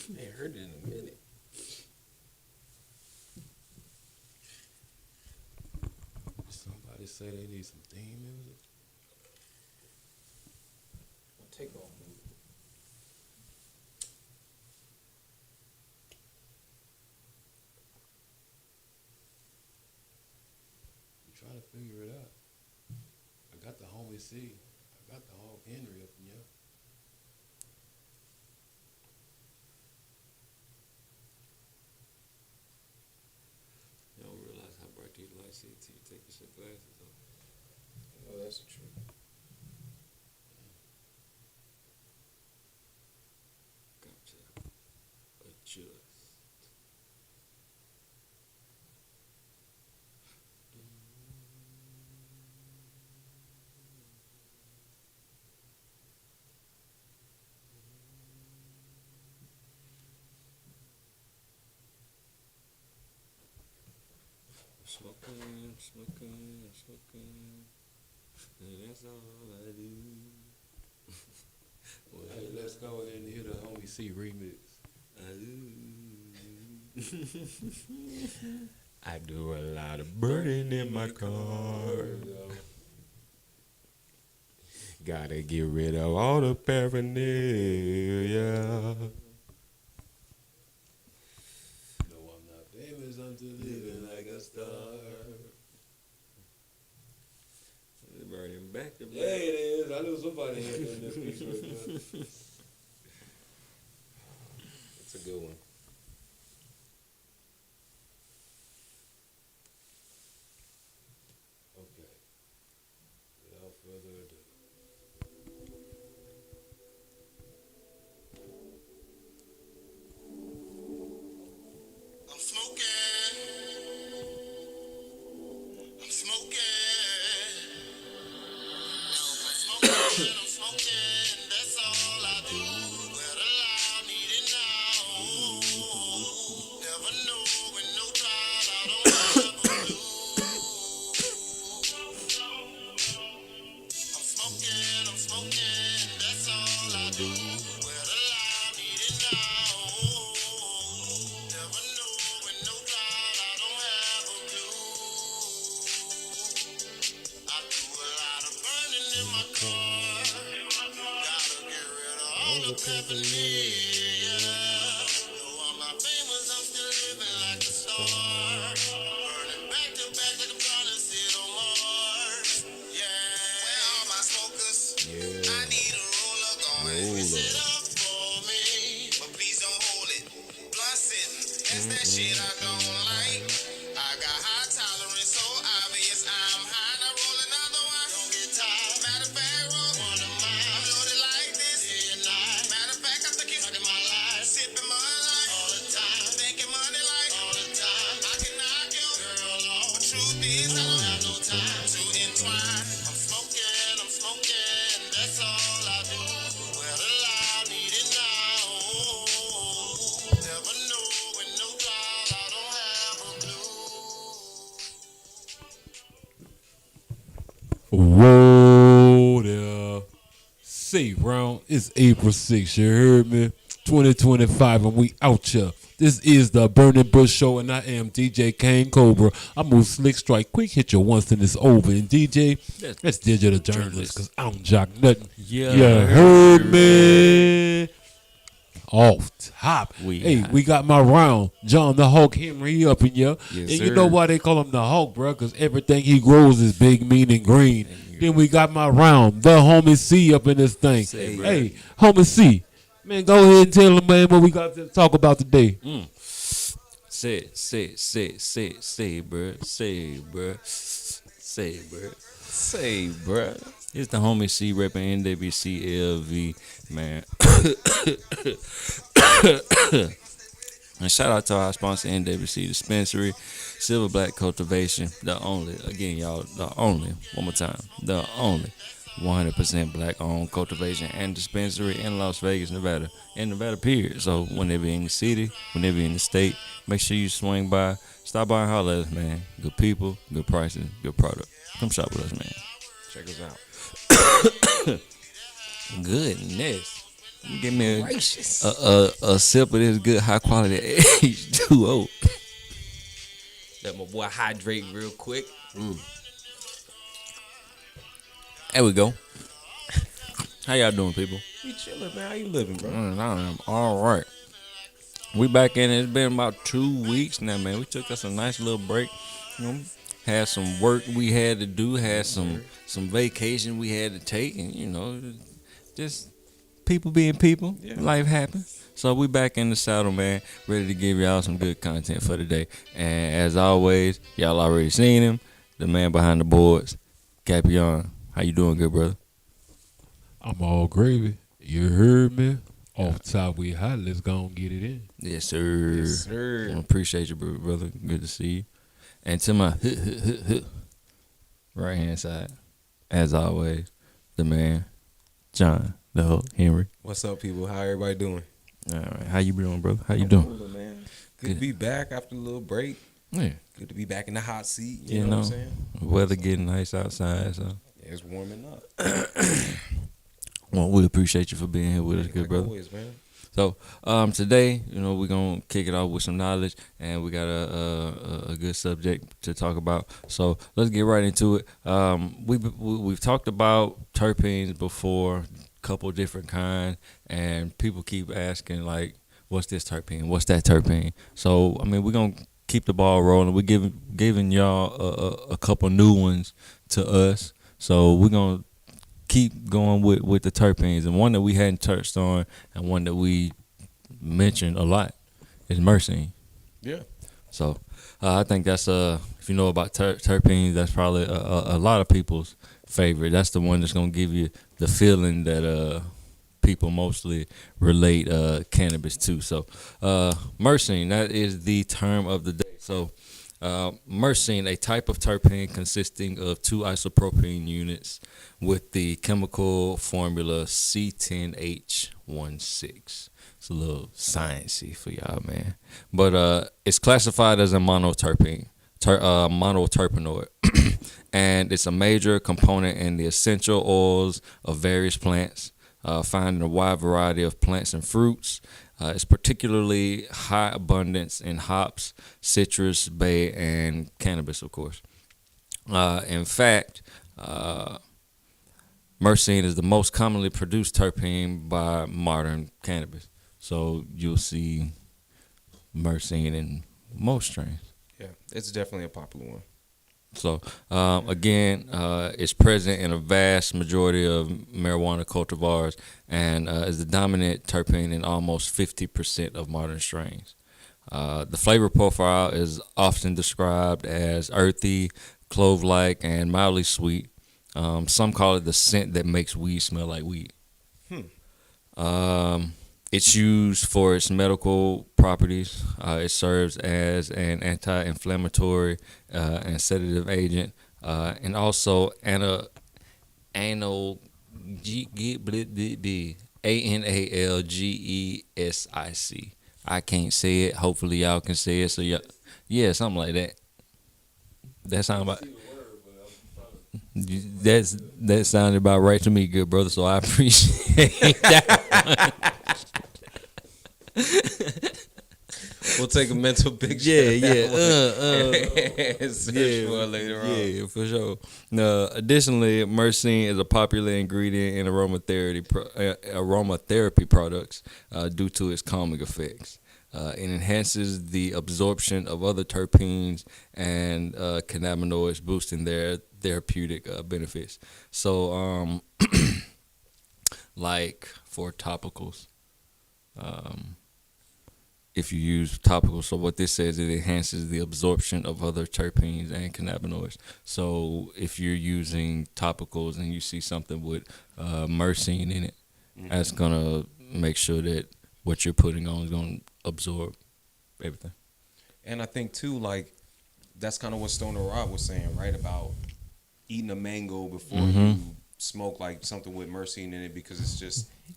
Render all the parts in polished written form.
Ain't heard it in a minute. Somebody say they need some theme music. Take off. I'm trying to figure it out. I got the homie C. I got the Hog Henry up in here. You don't realize how bright these lights are till you take your glasses off. Oh, that's the truth. Gotcha. Adjust. Smoking. And that's all I do. Well, hey, let's go ahead and hear the homie C remix. I do a lot of burning in my car. Gotta get rid of all the paraphernalia. No, I'm not famous. I'm just living like a star. Burning back to back. Yeah, it is. I knew somebody had done that piece right there. It's a good one. Okay. Without further ado. I'm smoking. I'm smoking. I'm smoking. That's all I do. Well, allow me to now. Never know when no trial I don't have a clue. I'm smoking. That's all I do. Well, allow me to now. Never know when no trial I don't have a clue. I do a lot of burning in my car. Gotta get rid of all the paraphernalia. Though I'm not famous, I'm still living like a star. Burning back to back like I'm trying to sit on Mars. Yeah. Where are my smokers? Yeah. I need a roller going. Mix it up for me. But please don't hold it. Blunt sitting. That's that shit I don't like. I got high tolerance, so obvious I'm high. Now roll another one. Don't get tired. Matter of fact, roll one of mine. I'm loaded like this day and night. Matter of fact, I think it's rocking my life. Sipping my life all the time. Thinking money like all the time. I can knock your girl off. But truth is, I don't have no time to entwine. I'm smoking. That's all I do. Well, allow me to now. Never know when no cloud, I don't have a clue. Whoa there. Say round. It's April 6th. You heard me? 2025 and we out here. This is the Burning Bush Show and I am DJ Kane Cobra. I move slick, strike quick, hit you once and it's over. And DJ, that's digital journalist because I don't jock nothing. Yeah. You heard me? Off top. We got my round. John the Hawk Henry up in here. Yes, and sir. you know why they call him the Hawk, bro? Because everything he grows is big, mean, and green. Then we got my round. The homie C up in this thing. Say, Hey, homie C. Man, go ahead and tell them, man, what we got to talk about today. Say, bruh. It's the homie C repping NWC LV, man. And shout out to our sponsor, NWC Dispensary, Silver Black Cultivation, the only, again, y'all, the only, one more time, the only 100% black owned cultivation and dispensary in Las Vegas, Nevada, and Nevada period. So whenever in the city, whenever in the state, make sure you swing by, stop by and holler at us, man. Good people, good prices, good product. Come shop with us, man. Check us out. Goodness. Give me Gracious. a sip of this good high quality H2O. Let my boy hydrate real quick. There we go. How y'all doing, people? We chilling, man. How you living, bro? I am all right. We back in it. It's been about 2 weeks now, man. We took us a nice little break. You know, had some work we had to do. Had some vacation we had to take, and just people being people. Yeah. Life happens. So we back in the saddle, man. Ready to give y'all some good content for the day. And as always, y'all already seen him, the man behind the boards, Capion. How you doing, good brother? I'm all gravy. You heard me? Off top we hot. Let's go and get it in. Yes, sir. Yes, sir. I appreciate you, brother. Good to see you. And to my right hand side, as always, the man, John, the Hulk, Henry. What's up, people? How everybody doing? All right, how you doing, brother? How you I'm doing? cooler, man. Good to be back after a little break. Yeah, Good to be back in the hot seat. You You know know. what I'm saying? weather getting nice outside, so Yeah, it's warming up. well, we appreciate you for being here with us, good Like brother. always, man. So, today, we're gonna kick it off with some knowledge, and we got a good subject to talk about. So let's get right into it. We've talked about terpenes before, couple different kinds, and people keep asking like, "What's this terpene? What's that terpene?" So, I mean, we're gonna keep the ball rolling. We're giving y'all a couple new ones to us. So we're gonna keep going with the terpenes, and one that we hadn't touched on and one that we mentioned a lot is myrcene. Yeah. So I think that's if you know about terpenes, that's probably a lot of people's favorite. That's the one that's gonna give you the feeling that people mostly relate cannabis to. So myrcene, that is the term of the day. So myrcene, a type of terpene consisting of two isopropene units with the chemical formula C10H16. It's a little sciencey for y'all, man. But it's classified as a monoterpene, monoterpenoid. And it's a major component in the essential oils of various plants, found in a wide variety of plants and fruits. It's particularly high abundance in hops, citrus, bay, and cannabis, of course. In fact, myrcene is the most commonly produced terpene by modern cannabis. So you'll see myrcene in most strains. Yeah. It's definitely a popular one. So again, it's present in a vast majority of marijuana cultivars and is the dominant terpene in almost 50% of modern strains. The flavor profile is often described as earthy, clove-like, and mildly sweet. Some call it the scent that makes weed smell like weed. It's used for its medical properties. It serves as an anti-inflammatory and sedative agent, and also analgesic. I can't say it. Hopefully y'all can say it. So yeah, something like that. That sound about. That sounded about right to me, good brother. So I appreciate that. We'll take a mental picture. Yeah. And search for it later on. Yeah, for sure. Additionally, myrcene is a popular ingredient in aromatherapy products due to its calming effects. It enhances the absorption of other terpenes and cannabinoids, boosting their therapeutic benefits. So, like for topicals, if you use topicals, so what this says, it enhances the absorption of other terpenes and cannabinoids. So if you're using topicals and you see something with myrcene in it, that's gonna make sure that what you're putting on is gonna absorb everything. And I think too, like, that's kind of what Stoner Rob was saying, right? About eating a mango before you smoke like something with myrcene in it, because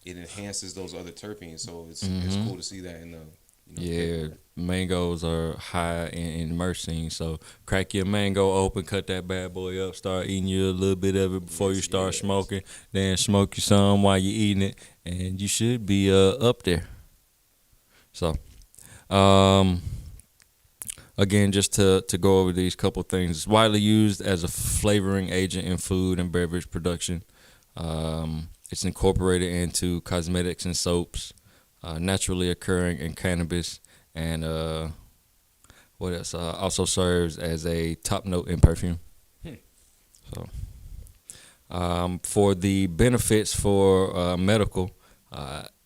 it enhances those other terpenes. So it's cool to see that in the Yeah, mangoes are high in myrcene, so crack your mango open, cut that bad boy up, start eating you a little bit of it before you start smoking. Then smoke you some while you're eating it, and you should be up there. So, um, again, just to go over these couple things, it's widely used as a flavoring agent in food and beverage production. It's incorporated into cosmetics and soaps, naturally occurring in cannabis, and what else? Also serves as a top note in perfume. So, for the benefits for medical,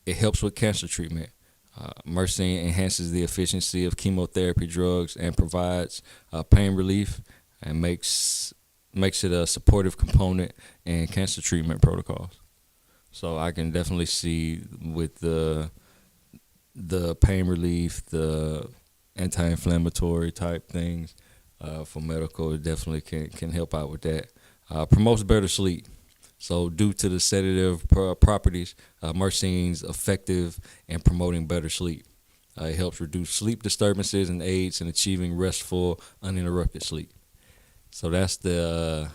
it helps with cancer treatment. Myrcene enhances the efficiency of chemotherapy drugs and provides pain relief and makes it a supportive component in cancer treatment protocols. So I can definitely see with the pain relief, the anti-inflammatory type things for medical, it definitely can help out with that. Promotes better sleep. So due to the sedative properties, myrcene's effective in promoting better sleep. It helps reduce sleep disturbances and aids in achieving restful, uninterrupted sleep. So that's the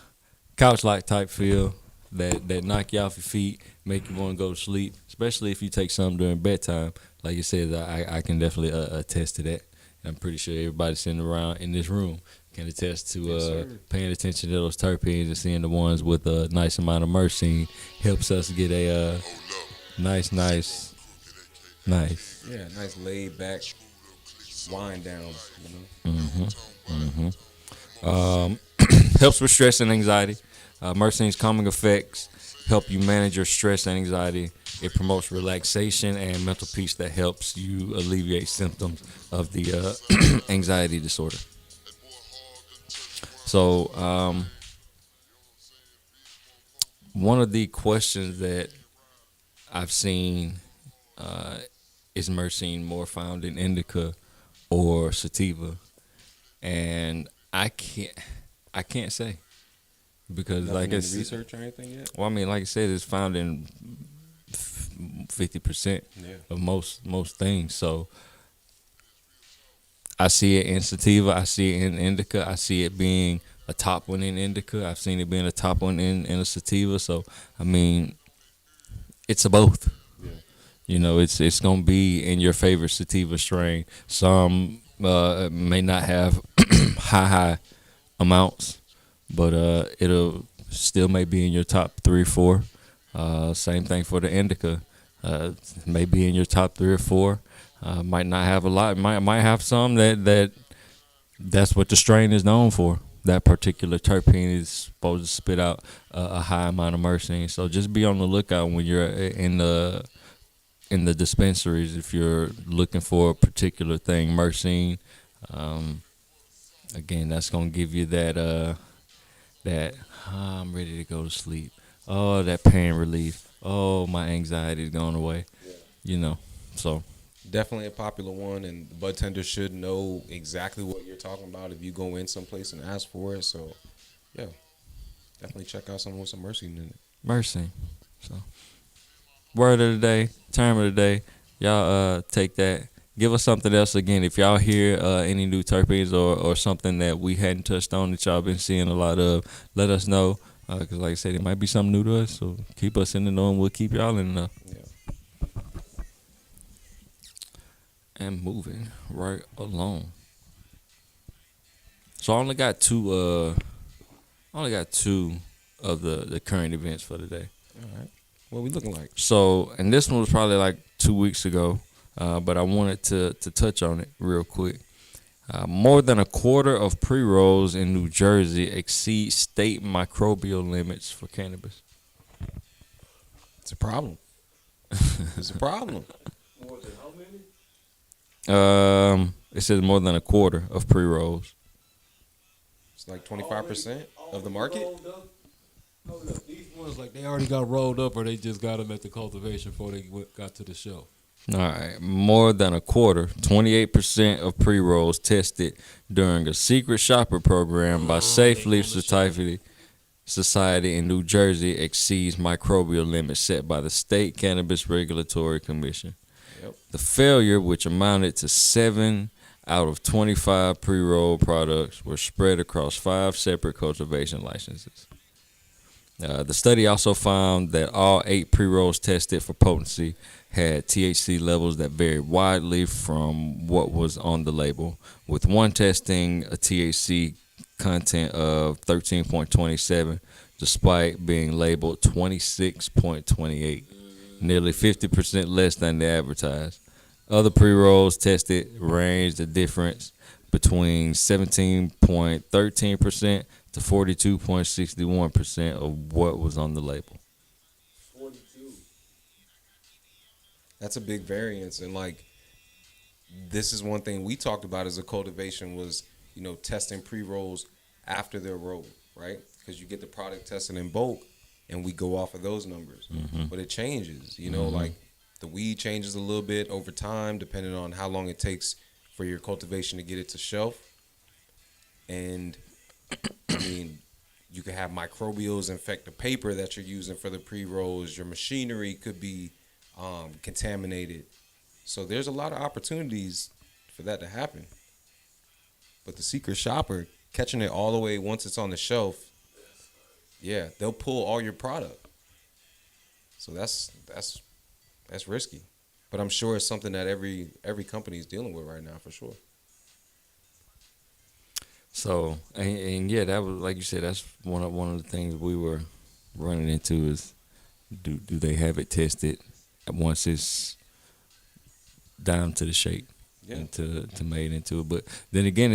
couch-like type feel that knock you off your feet, make you want to go to sleep, especially if you take something during bedtime. Like you said, I can definitely attest to that. I'm pretty sure everybody sitting around in this room can attest to paying attention to those terpenes and seeing the ones with a nice amount of myrcene helps us get a nice. Yeah, nice laid back wind down. Helps with stress and anxiety. Myrcene's calming effects help you manage your stress and anxiety. It promotes relaxation and mental peace that helps you alleviate symptoms of the anxiety disorder. So, one of the questions that I've seen is myrcene more found in indica or sativa, and I can't say because Nothing like in I the said, research or anything yet? well, I mean, like I said, it's found in 50% Yeah. of most things. So I see it in sativa. I see it in indica. I see it being a top one in indica. I've seen it being a top one in a sativa. So I mean, it's a both. Yeah. You know, it's gonna be in your favorite sativa strain. Some may not have high amounts, but it'll still may be in your top 3 or 4. Same thing for the indica. May be in your top 3 or 4. Might not have a lot. Might have some that's what the strain is known for. That particular terpene is supposed to spit out a high amount of myrcene. So just be on the lookout when you're in the dispensaries if you're looking for a particular thing. Myrcene, again, that's gonna give you that I'm ready to go to sleep. Oh, that pain relief. Oh, my anxiety is going away. You know, so Definitely a popular one, and the bud tender should know exactly what you're talking about if you go in someplace and ask for it. So, yeah, definitely check out someone with some mercy in it. Myrcene. So word of the day, term of the day. Y'all take that. Give us something else again. If y'all hear any new terpenes or something that we hadn't touched on that y'all been seeing a lot of, let us know. Because like I said, it might be something new to us. So keep us in the know and we'll keep y'all in the know. Yeah. And moving right along. So I only got two of the current events for today. All right. What we looking like? So, and this one was probably like 2 weeks ago, but I wanted to touch on it real quick. More than a quarter of pre-rolls in New Jersey exceed state microbial limits for cannabis. It's a problem. It's a problem. It says more than a quarter of pre-rolls. It's like 25% of the market. These ones like they already got rolled up, or they just got them at the cultivation before they got to the show. All right, more than a quarter, 28% of pre-rolls tested during a secret shopper program by Safe Leaf Society in New Jersey exceeds microbial limits set by the State Cannabis Regulatory Commission. Yep. The failure, which amounted to 7 out of 25 pre-roll products, were spread across 5 separate cultivation licenses. The study also found that all 8 pre-rolls tested for potency had THC levels that varied widely from what was on the label, with one testing a THC content of 13.27 despite being labeled 26.28, nearly 50% less than the advertised. Other pre-rolls tested ranged the difference between 17.13% to 42.61% of what was on the label. That's a big variance, and like this is one thing we talked about as a cultivation was, testing pre-rolls after they're rolled, right? Because you get the product tested in bulk, and we go off of those numbers. But it changes, like the weed changes a little bit over time depending on how long it takes for your cultivation to get it to shelf. And I mean, you could have microbials infect the paper that you're using for the pre-rolls. Your machinery could be contaminated. So there's a lot of opportunities for that to happen. But the secret shopper, catching it all the way once it's on the shelf, yeah, they'll pull all your product. So that's risky. But I'm sure it's something that every company is dealing with right now for sure. So and yeah, that was like you said. That's one of the things we were running into is do they have it tested once it's down to the shake and to made into it. But then again,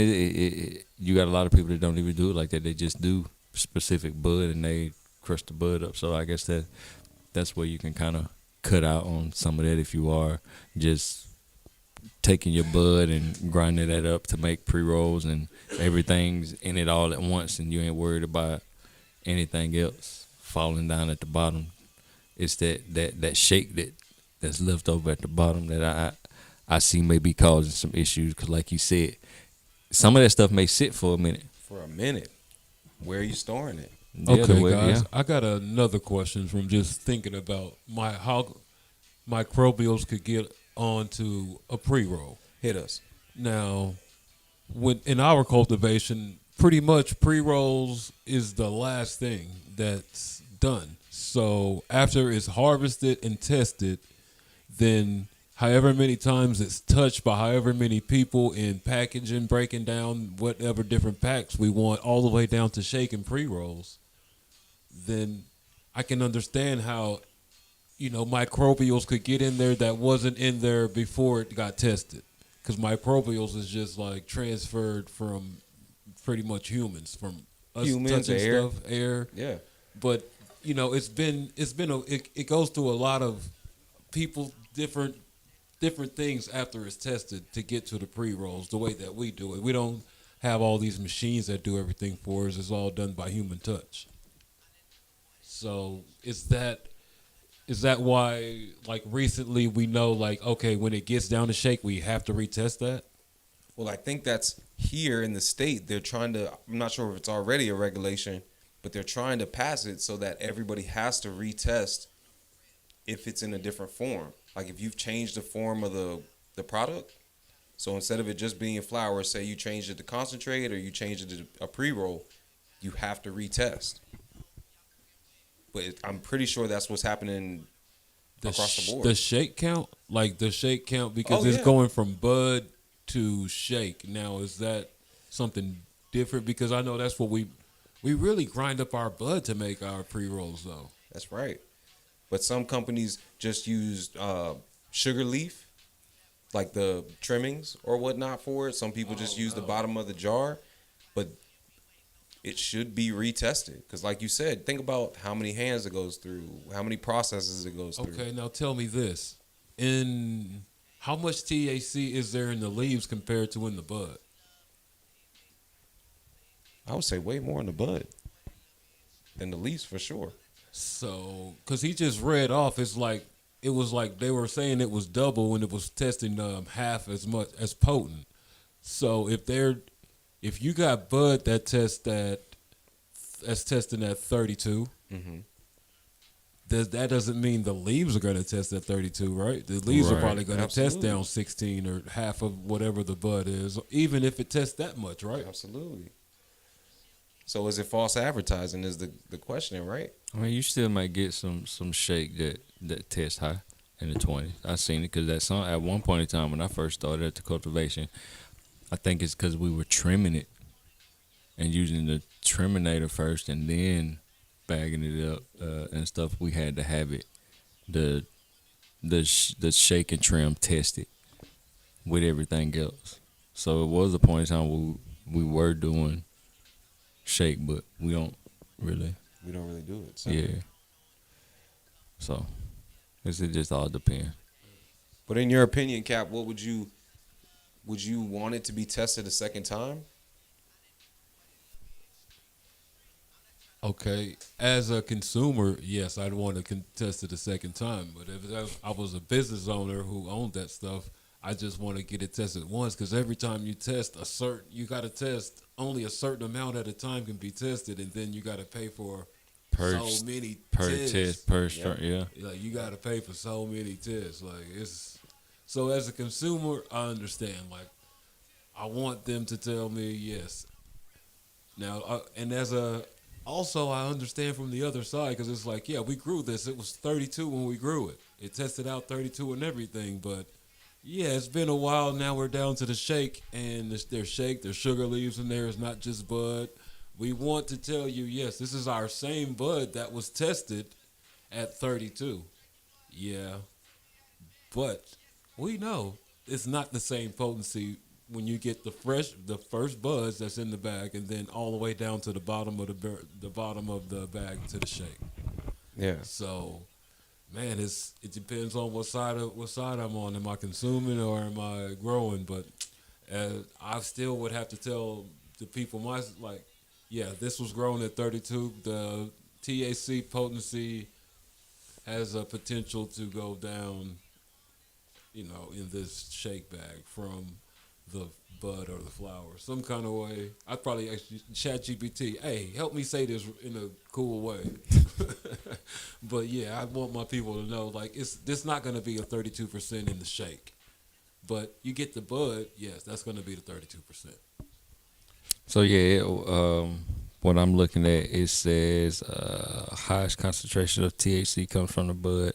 you got a lot of people that don't even do it like that. They just do specific bud and they crush the bud up. So I guess that's where you can kind of cut out on some of that if you are just taking your bud and grinding that up to make pre-rolls and everything's in it all at once and you ain't worried about anything else falling down at the bottom. It's that shake that's left over at the bottom that I see may be causing some issues because like you said, some of that stuff may sit for a minute. For a minute. Where are you storing it? Okay, guys, I got another question from just thinking about how microbials could get onto a pre-roll. Hit us. Now, in our cultivation, pretty much pre-rolls is the last thing that's done. So after it's harvested and tested, then however many times it's touched by however many people in packaging, breaking down whatever different packs we want, all the way down to shaking pre-rolls, then I can understand how, microbials could get in there that wasn't in there before it got tested. Because microbials is just like transferred from pretty much humans, from us touching air. stuff, air. Yeah. But, it goes through a lot of people, different things after it's tested to get to the pre-rolls the way that we do it. We don't have all these machines that do everything for us. It's all done by human touch. So is that why, like, recently we know, like, okay, when it gets down to shake, we have to retest that? Well, I think that's here in the state. They're trying to, I'm not sure if it's already a regulation, but they're trying to pass it so that everybody has to retest if it's in a different form. Like if you've changed the form of the product, so instead of it just being flour, say you changed it to concentrate or you changed it to a pre-roll, you have to retest. But I'm pretty sure that's what's happening across the board. The shake count? Like the shake count, because it's going from bud to shake. Now, is that something different? Because I know that's what we really grind up our bud to make our pre-rolls, though. That's right. But some companies just use sugar leaf, like the trimmings or whatnot for it. Some people just use the bottom of the jar. But it should be retested. Because like you said, think about how many hands it goes through, how many processes it goes through. Okay, now tell me this. In how much THC is there in the leaves compared to in the bud? I would say way more in the bud than the leaves for sure. So, because he just read off, it was like they were saying it was double when it was testing half as much as potent. So if you got bud that's testing at 32, that doesn't mean the leaves are going to test at 32, right? The leaves are Right. probably going to test Absolutely. down 16 or half of whatever the bud is, even if it tests that much, right? Absolutely. So is it false advertising? Is the question, right? I mean, you still might get some shake that tests high in the 20s. I seen it because at one point in time when I first started at the cultivation, I think it's because we were trimming it and using the triminator first and then bagging it up and stuff. We had to have it the the shake and trim tested with everything else. So it was a point in time where we were doing shake, but we don't really. We don't really do it. So. Yeah. So it just all depends. But in your opinion, Cap, what would you want it to be tested a second time? Okay, as a consumer, yes, I'd want to contest it a second time. But if I was a business owner who owned that stuff, I just want to get it tested once because every time you test you got to test only a certain amount at a time can be tested, and then you got to pay for Per so many per tests. test per start, yeah. Like you got to pay for so many tests. Like it's so as a consumer, I understand. Like I want them to tell me yes. Now, and as a also, I understand from the other side because it's like, yeah, we grew this. It was 32 when we grew it. It tested out 32 and everything, but yeah, it's been a while. Now we're down to the shake, and there's shake, there's sugar leaves in there. It's not just bud. We want to tell you, yes, this is our same bud that was tested at 32. Yeah, but we know it's not the same potency when you get the first buds that's in the bag, and then all the way down to the bottom of the bottom of the bag to the shake. Yeah. So, man, it depends on what side I'm on. Am I consuming or am I growing? But I still would have to tell the people yeah, this was grown at 32. The THC potency has a potential to go down, in this shake bag from the bud or the flower, some kind of way. I'd probably ask ChatGPT, hey, help me say this in a cool way. But yeah, I want my people to know, like, this not going to be a 32% in the shake. But you get the bud, yes, that's going to be the 32%. So yeah, what I'm looking at, it says highest concentration of THC comes from the bud.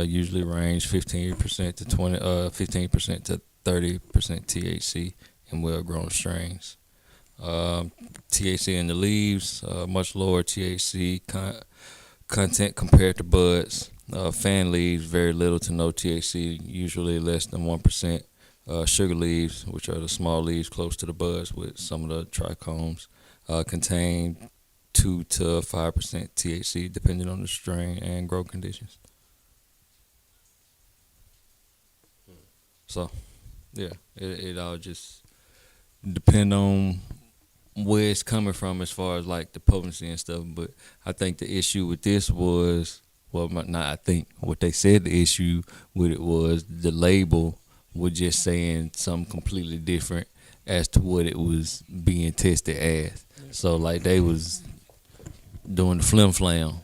Usually range 15% to 15% to 30% THC in well-grown strains. THC in the leaves, much lower THC content compared to buds. Fan leaves, very little to no THC, usually less than 1%. Sugar leaves, which are the small leaves close to the buds with some of the trichomes, contain 2 to 5% THC depending on the strain and grow conditions. So, yeah, it all just depend on where it's coming from as far as like the potency and stuff. But I think the issue with this was, well, not I think, what they said the issue with it was the label was just saying something completely different as to what it was being tested as. So like they was doing the flim flam,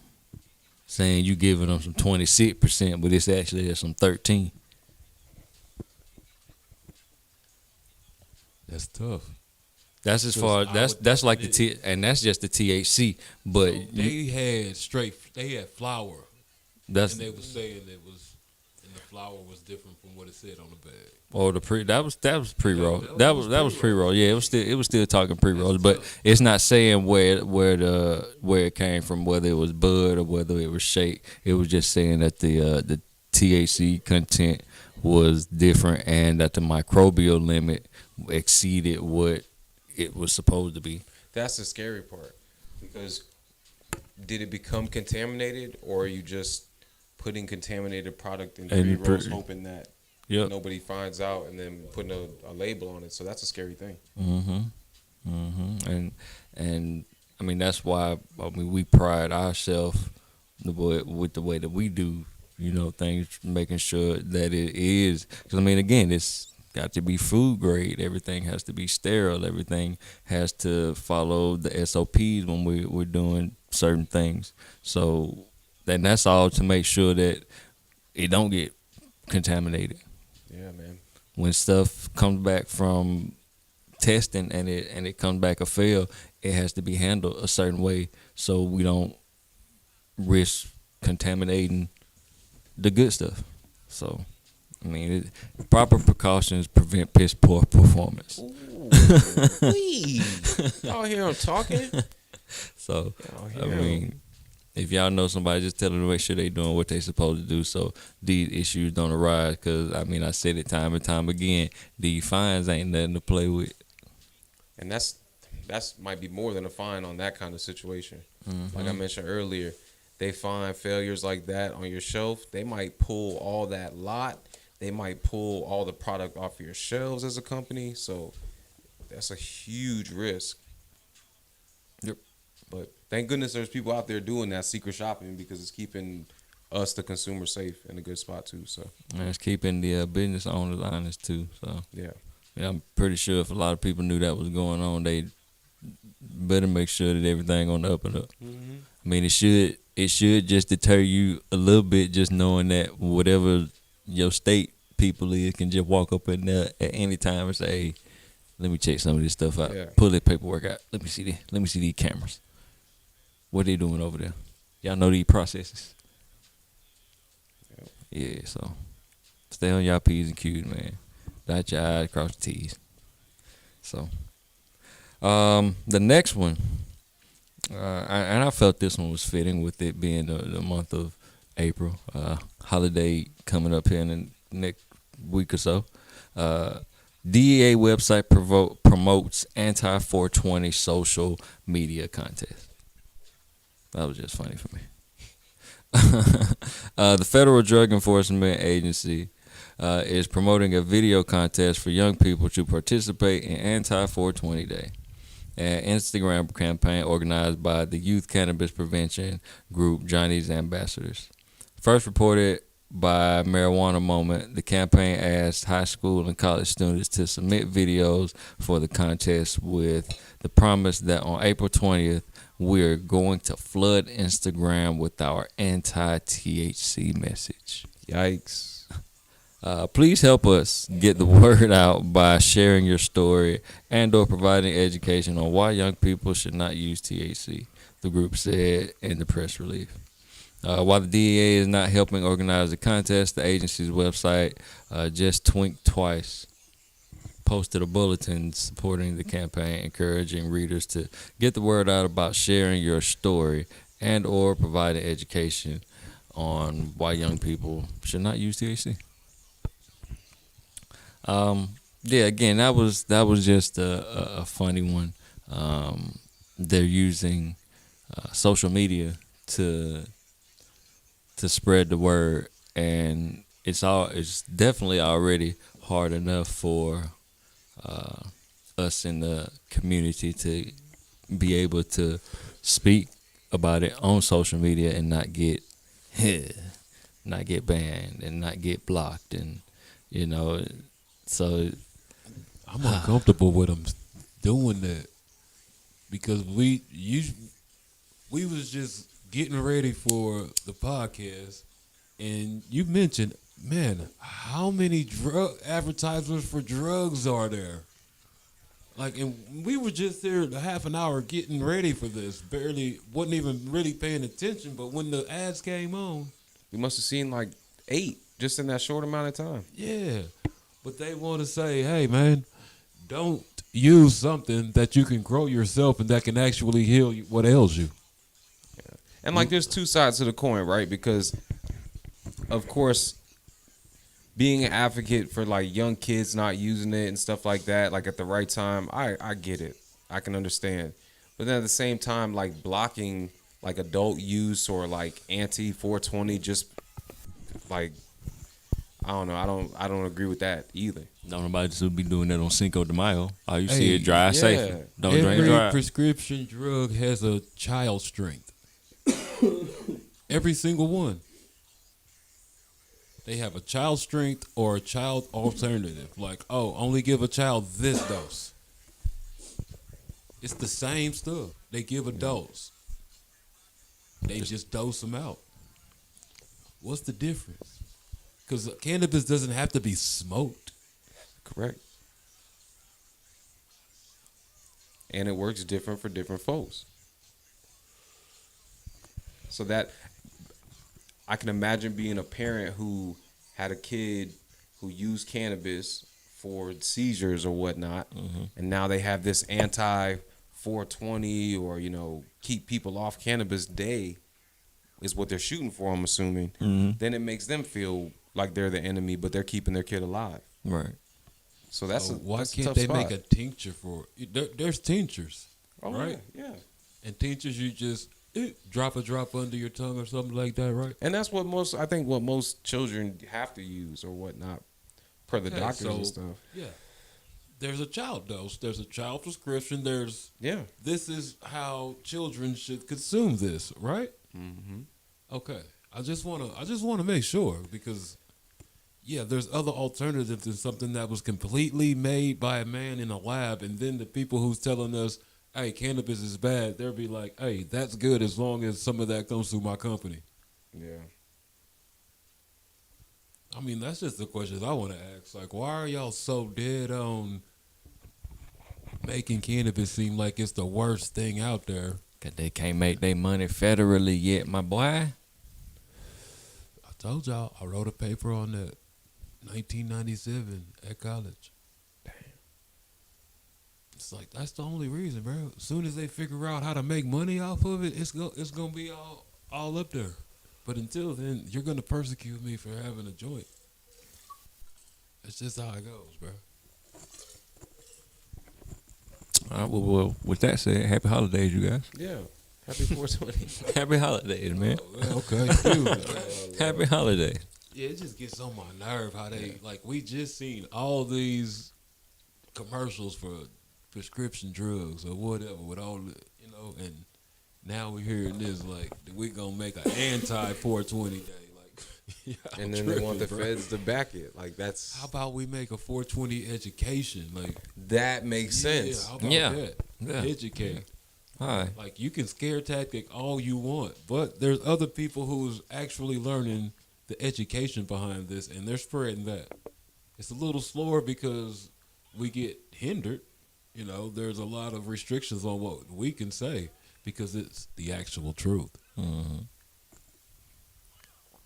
saying you giving them some 26%, but it's actually at some 13. That's tough. That's as Because far I that's would that's like the definitely- and that's just the THC. But So they had flour, that's and they was saying and the flour was different from what it said on the bag. or the that was pre roll. that That was was pre roll. pre-roll. Yeah, it was still talking pre rolls, but it's not saying where it came from, whether it was bud or whether it was shake. It was just saying that the THC content was different and that the microbial limit exceeded what it was supposed to be. That's the scary part, because did it become contaminated, or are you just putting contaminated product in And pre-rolls hoping that Yep. nobody finds out, and then putting a label on it? So that's a scary thing. And I mean that's why we pride ourselves with the way that we do, things, making sure that it is. Because I mean, again, it's got to be food grade. Everything has to be sterile. Everything has to follow the SOPs when we're doing certain things. So And that's all to make sure that it don't get contaminated. Yeah, man. When stuff comes back from testing and it comes back a fail, it has to be handled a certain way so we don't risk contaminating the good stuff. So, I mean, proper precautions prevent piss poor performance. Y'all hear him talking? So, Y'all I hear him. mean, if y'all know somebody, just tell them to make sure they doing what they supposed to do so these issues don't arise. Because, I mean, I said it time and time again, these fines ain't nothing to play with. And that's might be more than a fine on that kind of situation. Like I mentioned earlier, they find failures like that on your shelf. They might pull all that lot. They might pull all the product off your shelves as a company. So that's a huge risk. Yep. But thank goodness there's people out there doing that secret shopping because it's keeping us, the consumer, safe in a good spot too. So And it's keeping the business owners honest too. So, yeah. yeah, I'm pretty sure if a lot of people knew that was going on, they better make sure that everything on the up and up. I mean, it should just deter you a little bit, just knowing that whatever your state people is can just walk up in there at any time and say, "Hey, let me check some of this stuff out. Yeah. Pull that paperwork out. Let me see this. Let me see these cameras. What they doing over there? Y'all know these processes." Yeah, so stay on y'all P's and Q's, man. Dot your I's, cross your T's. So, the next one, and I felt this one was fitting with it being the month of April, holiday coming up here in the next week or so. DEA website promotes anti-420 social media contest. That was just funny for me. The Federal Drug Enforcement Agency is promoting a video contest for young people to participate in Anti-420 Day, an Instagram campaign organized by the youth cannabis prevention group Johnny's Ambassadors. First reported by Marijuana Moment, the campaign asked high school and college students to submit videos for the contest with the promise that on April 20th, we're going to flood Instagram with our anti-THC message. Yikes. Please help us get the word out by sharing your story and or providing education on why young people should not use THC, the group said in the press release. While the DEA is not helping organize the contest, the agency's website, Just Twink Twice, posted a bulletin supporting the campaign, encouraging readers to get the word out about sharing your story and or providing education on why young people should not use THC. Yeah, again, that was just a funny one. They're using social media to spread the word, and it's definitely already hard enough for us in the community to be able to speak about it on social media and not get banned and not get blocked, and so I'm uncomfortable with them doing that because we was just getting ready for the podcast, and you mentioned, man, how many drug advertisements for drugs are there? Like, and we were just there a half an hour getting ready for this. Wasn't even really paying attention, but when the ads came on, We must have seen like 8 just in that short amount of time. yeah. But they want to say, hey, man, don't use something that you can grow yourself and that can actually heal what ails you. And like there's two sides to the coin, right? Because of course being an advocate for like young kids not using it and stuff like that, like at the right time, I get it. I can understand. But then at the same time, like blocking like adult use or like anti 420, just like I don't know. I don't agree with that either. don't nobody just be doing that on Cinco de Mayo. All you see Hey, is dry yeah. safe. Don't drink Every dry. prescription drug has a child strength. Every single one. They have a child strength or a child alternative. Like, oh, only give a child this dose. It's the same stuff. They give a dose. They just dose them out. What's the difference? Because cannabis doesn't have to be smoked. Correct. And it works different for different folks. So that I can imagine being a parent who had a kid who used cannabis for seizures or whatnot, and now they have this anti 420 or keep people off cannabis day is what they're shooting for. I'm assuming. Then it makes them feel like they're the enemy, but they're keeping their kid alive. Right. So that's Why that's a can't tough they spot. make a tincture for it? There's tinctures, Oh, right? Yeah. And tinctures, you just drop a drop under your tongue or something like that, right? And that's what most children have to use or whatnot, per the Okay, doctors and so- stuff. Yeah. There's a child dose. There's a child prescription. There's Yeah. this is how children should consume this, right? Mm-hmm. Okay. I just wanna make sure because there's other alternatives than something that was completely made by a man in a lab, and then the people who's telling us, hey, cannabis is bad, they'll be like, hey, that's good as long as some of that comes through my company. Yeah. I mean, that's just the questions I want to ask. Like, why are y'all so dead on making cannabis seem like it's the worst thing out there? Cause they can't make their money federally yet, my boy. I told y'all, I wrote a paper on that 1997 at college. Damn. It's like, that's the only reason, bro. As soon as they figure out how to make money off of it, it's gonna be all up there. But until then, you're gonna persecute me for having a joint. That's just how it goes, bro. All right, well, with that said, happy holidays, you guys. Yeah. Happy 420. Happy holidays, man. Okay. Happy holidays. Yeah, it just gets on my nerve how they we just seen all these commercials for prescription drugs or whatever with all the and now we're hearing this we gonna make an anti 420 day And then they want the feds to back it. That's how about we make a 420 education that makes sense. how about Yeah. that? Yeah. Educate. All right. You can scare tactic all you want, but there's other people who's actually learning the education behind this, and they're spreading that. It's a little slower because we get hindered. There's a lot of restrictions on what we can say because it's the actual truth. Mm-hmm.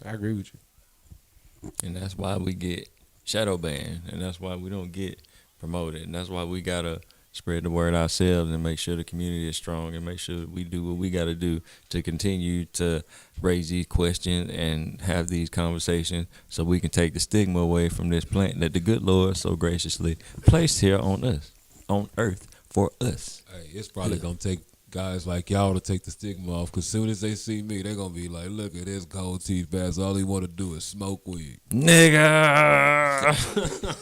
I agree with you. And that's why we get shadow banned, and that's why we don't get promoted, and that's why we gotta spread the word ourselves and make sure the community is strong and make sure we do what we gotta do to continue to raise these questions and have these conversations so we can take the stigma away from this plant that the good Lord so graciously placed here on us, on earth for us. Hey, it's probably gonna take guys like y'all to take the stigma off, because soon as they see me, they're gonna be like, look at this gold teeth bastard, all he want to do is smoke weed. Nigga!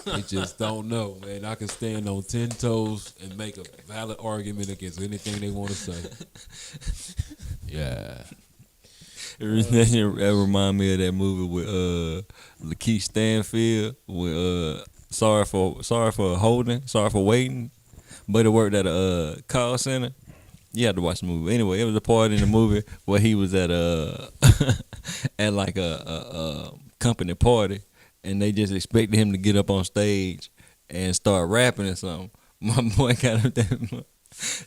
They just don't know, man. I can stand on 10 toes and make a valid argument against anything they want to say. Yeah. That remind me of that movie with Lakeith Stanfield with sorry for waiting, but it worked at a call center. You had to watch the movie. Anyway, it was a part in the movie where he was at at like a company party, and they just expected him to get up on stage and start rapping or something. My boy got up there,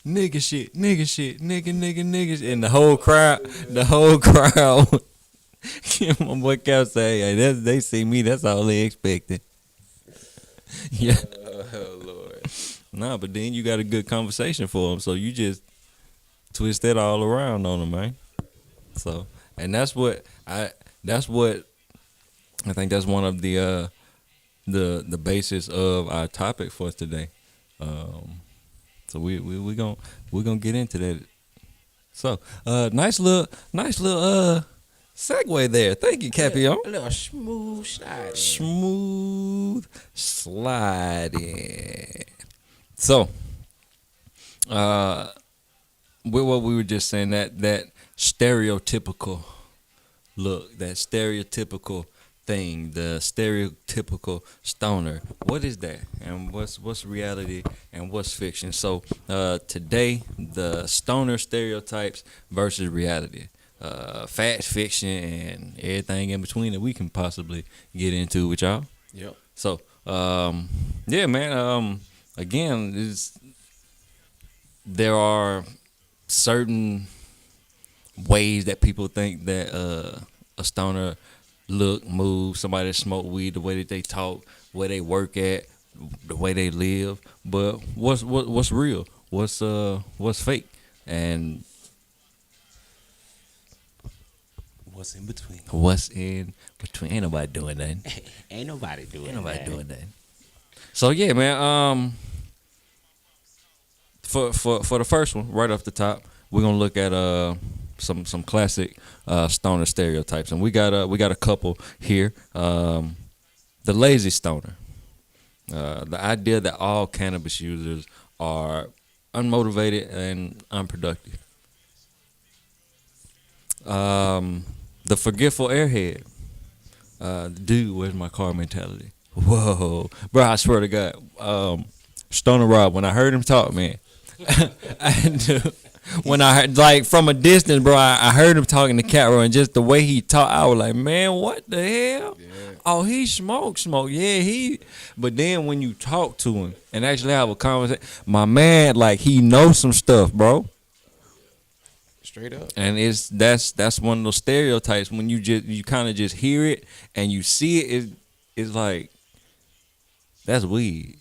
nigga shit, niggas, and the whole crowd, my boy kept saying, hey, they see me, that's all they expected. Yeah. Oh, Lord. Nah, but then you got a good conversation for them, so you just twist that all around on them, man. So, and that's what I think that's one of the basis of our topic for today. So we're gonna get into that. So, nice little segue there. Thank you, Capion. A little smooth slide. Smooth sliding. So, with what we were just saying, that stereotypical look, that stereotypical thing, the stereotypical stoner. What is that? And what's reality and what's fiction? So today, the stoner stereotypes versus reality. fact, fiction, and everything in between that we can possibly get into with y'all. Yep. So, yeah, man. Again, there are certain ways that people think that a stoner look, move, somebody that smoke weed, the way that they talk, where they work at, the way they live. But what's real? What's fake? And What's in between? what's in between? Ain't nobody doing nothing. Ain't nobody doing Ain't nobody that. doing that. So yeah, man. For the first one, right off the top, we're gonna look at some classic stoner stereotypes, and we got a couple here. The lazy stoner, the idea that all cannabis users are unmotivated and unproductive. The forgetful airhead, dude, where's my car mentality? Whoa, bro! I swear to God, Stoner Rob. When I heard him talk, man, when I heard, like, from a distance, bro, I heard him talking to Capion, and just the way he talked, I was like, man, what the hell? Yeah. Oh, he smoke, yeah, he. But then when you talk to him and actually have a conversation, my man, like, he knows some stuff, bro. Straight up. And that's one of those stereotypes when you kind of just hear it and you see it, it's like, that's weed.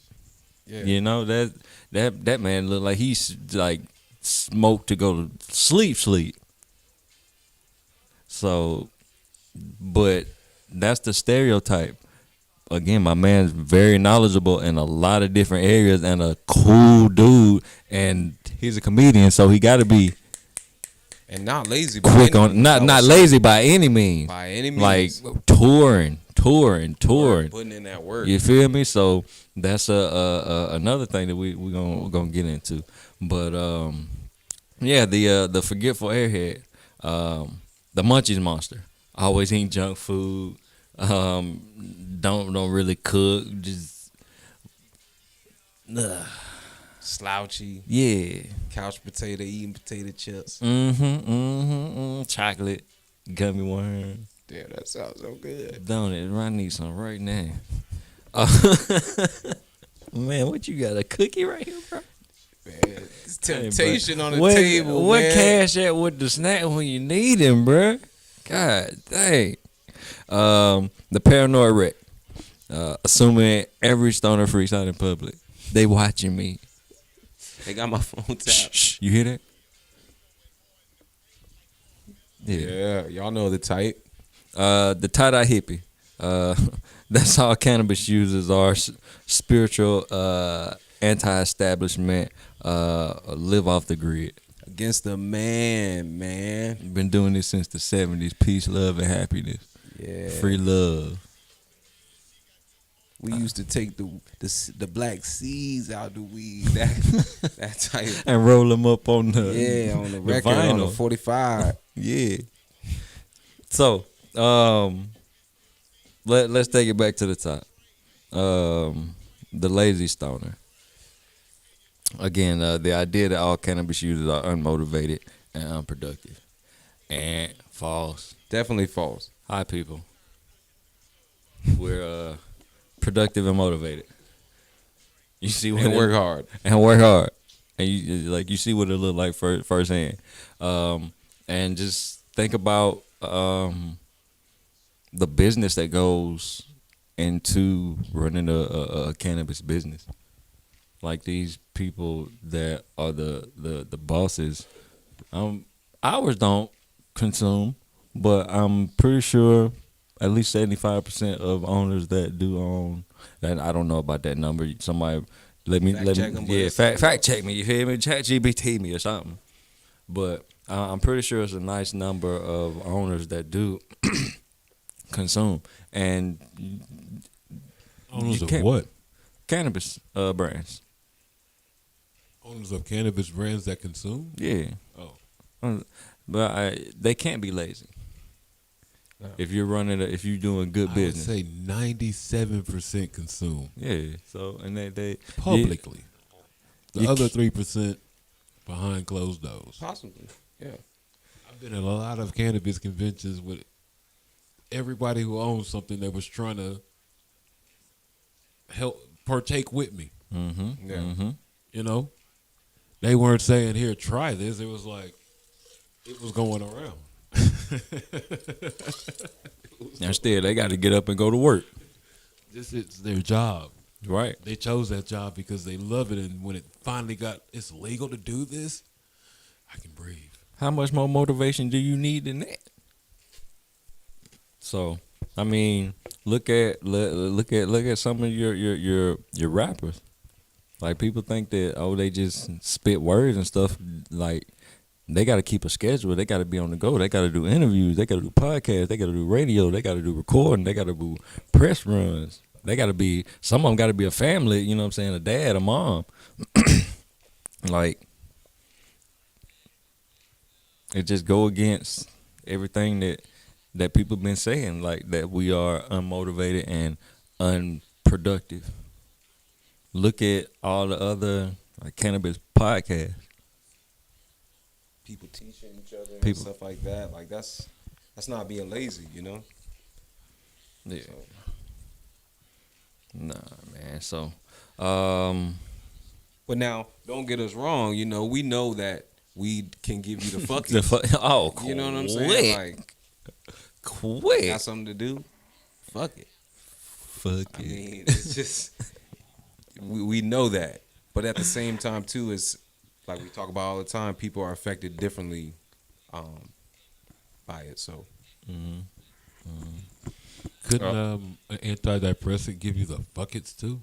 Yeah. You know, that man look like he's like smoked to go to sleep. So, but that's the stereotype. Again, my man's very knowledgeable in a lot of different areas and a cool dude, and he's a comedian, so he got to be And not lazy. By quick any on, means, I not would not say. lazy by any means. By any means. Like touring. Putting in that work. You feel me? So that's another thing that we're gonna get into. But yeah, the forgetful airhead, the munchies monster, always eating junk food, don't really cook, just Slouchy. yeah. Couch potato, eating potato chips. Chocolate, gummy worm. Damn, that sounds so good. Don't it? I need some right now. Man, what you got? A cookie right here, bro? Man, it's temptation on the what, table, What man. cash at with the snack when you need him, bro? God dang. The paranoid wreck. Assuming every stoner freaks out in public. They watching me. They got my phone tapped. Shh, you hear that? Yeah, y'all know the type. The tie-dye hippie. That's all cannabis users are. Spiritual, anti-establishment, live off the grid. Against the man. Been doing this since the 70s. Peace, love, and happiness. Yeah. Free love. We used to take the black seeds out the weed. That type. And roll them up on the On the record, on the vinyl. 45. Yeah. So, let's take it back to the top. The lazy stoner. Again, the idea that all cannabis users are unmotivated and unproductive. And false. Definitely false. Hi, people. We're productive and motivated. You see what And work hard. and work hard, and you see what it look like firsthand, and just think about the business that goes into running a cannabis business. Like these people that are the bosses, ours don't consume, but I'm pretty sure at least 75% of owners that do own, and I don't know about that number. Somebody let me check 'em, yeah, but fact check me. You feel me? Chat GBT me or something. But I'm pretty sure it's a nice number of owners that do consume and Owners you of can't- what? cannabis brands. Owners of cannabis brands that consume? Yeah. Oh. But they can't be lazy. No. If you're if you're doing good I would business. say 97% consume Yeah. So and they publicly. The You other 3% behind closed doors. Possibly. Yeah. I've been at a lot of cannabis conventions with everybody who owns something that was trying to help partake with me. Yeah. You know, they weren't saying, "Here, try this." It was like it was going around. And still, they got to get up and go to work. This is their job. Right. They chose that job because they love it, and when it finally it's legal to do this, I can breathe. How much more motivation do you need than that? So, I mean, look at some of your rappers. Like, people think that they just spit words and stuff. Like, they got to keep a schedule. They got to be on the go. They got to do interviews. They got to do podcasts. They got to do radio. They got to do recording. They got to do press runs. They got to be, some of them got to be a family, you know what I'm saying, a dad, a mom. Like, it just go against everything that people been saying, like, that we are unmotivated and unproductive. Look at all the other cannabis podcasts. People teaching each other and People. stuff like that. Like that's not being lazy, you know. Yeah. So, Nah, man. So, but now, don't get us wrong. You know, we know that weed can give you the fucking. Quick. You know what I'm saying? Like, Quick. got something to do? Fuck it. Fuck I it. mean, it's just we know that, but at the same time too, is like we talk about all the time. People are affected differently by it. So Couldn't an antidepressant give you the buckets too?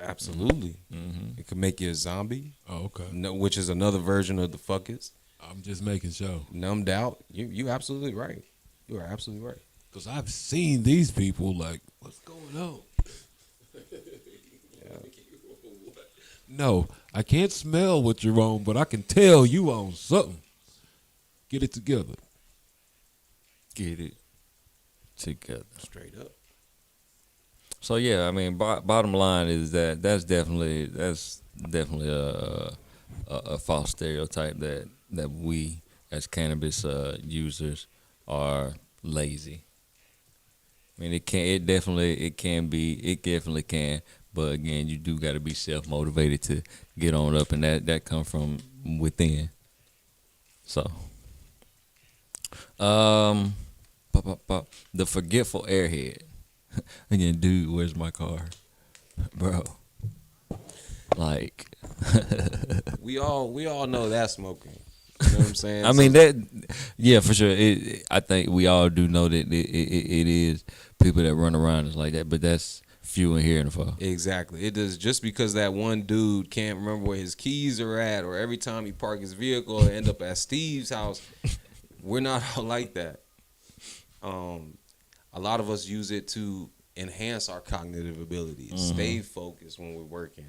absolutely, it could make you a zombie. Oh, okay. No, which is another version of the fuckers. I'm just making sure. Numbed out. You absolutely right. You are absolutely right. Because I've seen these people like, what's going on? No, I can't smell what you're on, but I can tell you on something. Get it together. Get it together. Straight up. So yeah, I mean, bottom line is that's definitely a false stereotype that we as cannabis users are lazy. I mean, it definitely can, but again, you do got to be self motivated to get on up, and that come from within. So, the forgetful airhead. Again, dude, where's my car, bro? Like, We all know that smoking. You know what I'm saying? I mean that, yeah, for sure. I think we all do know that it is people that run around us like that, but that's few and here and far. Exactly. It is just because that one dude can't remember where his keys are at, or every time he park his vehicle and end up at Steve's house. We're not all like that. A lot of us use it to enhance our cognitive abilities. Stay focused when we're working.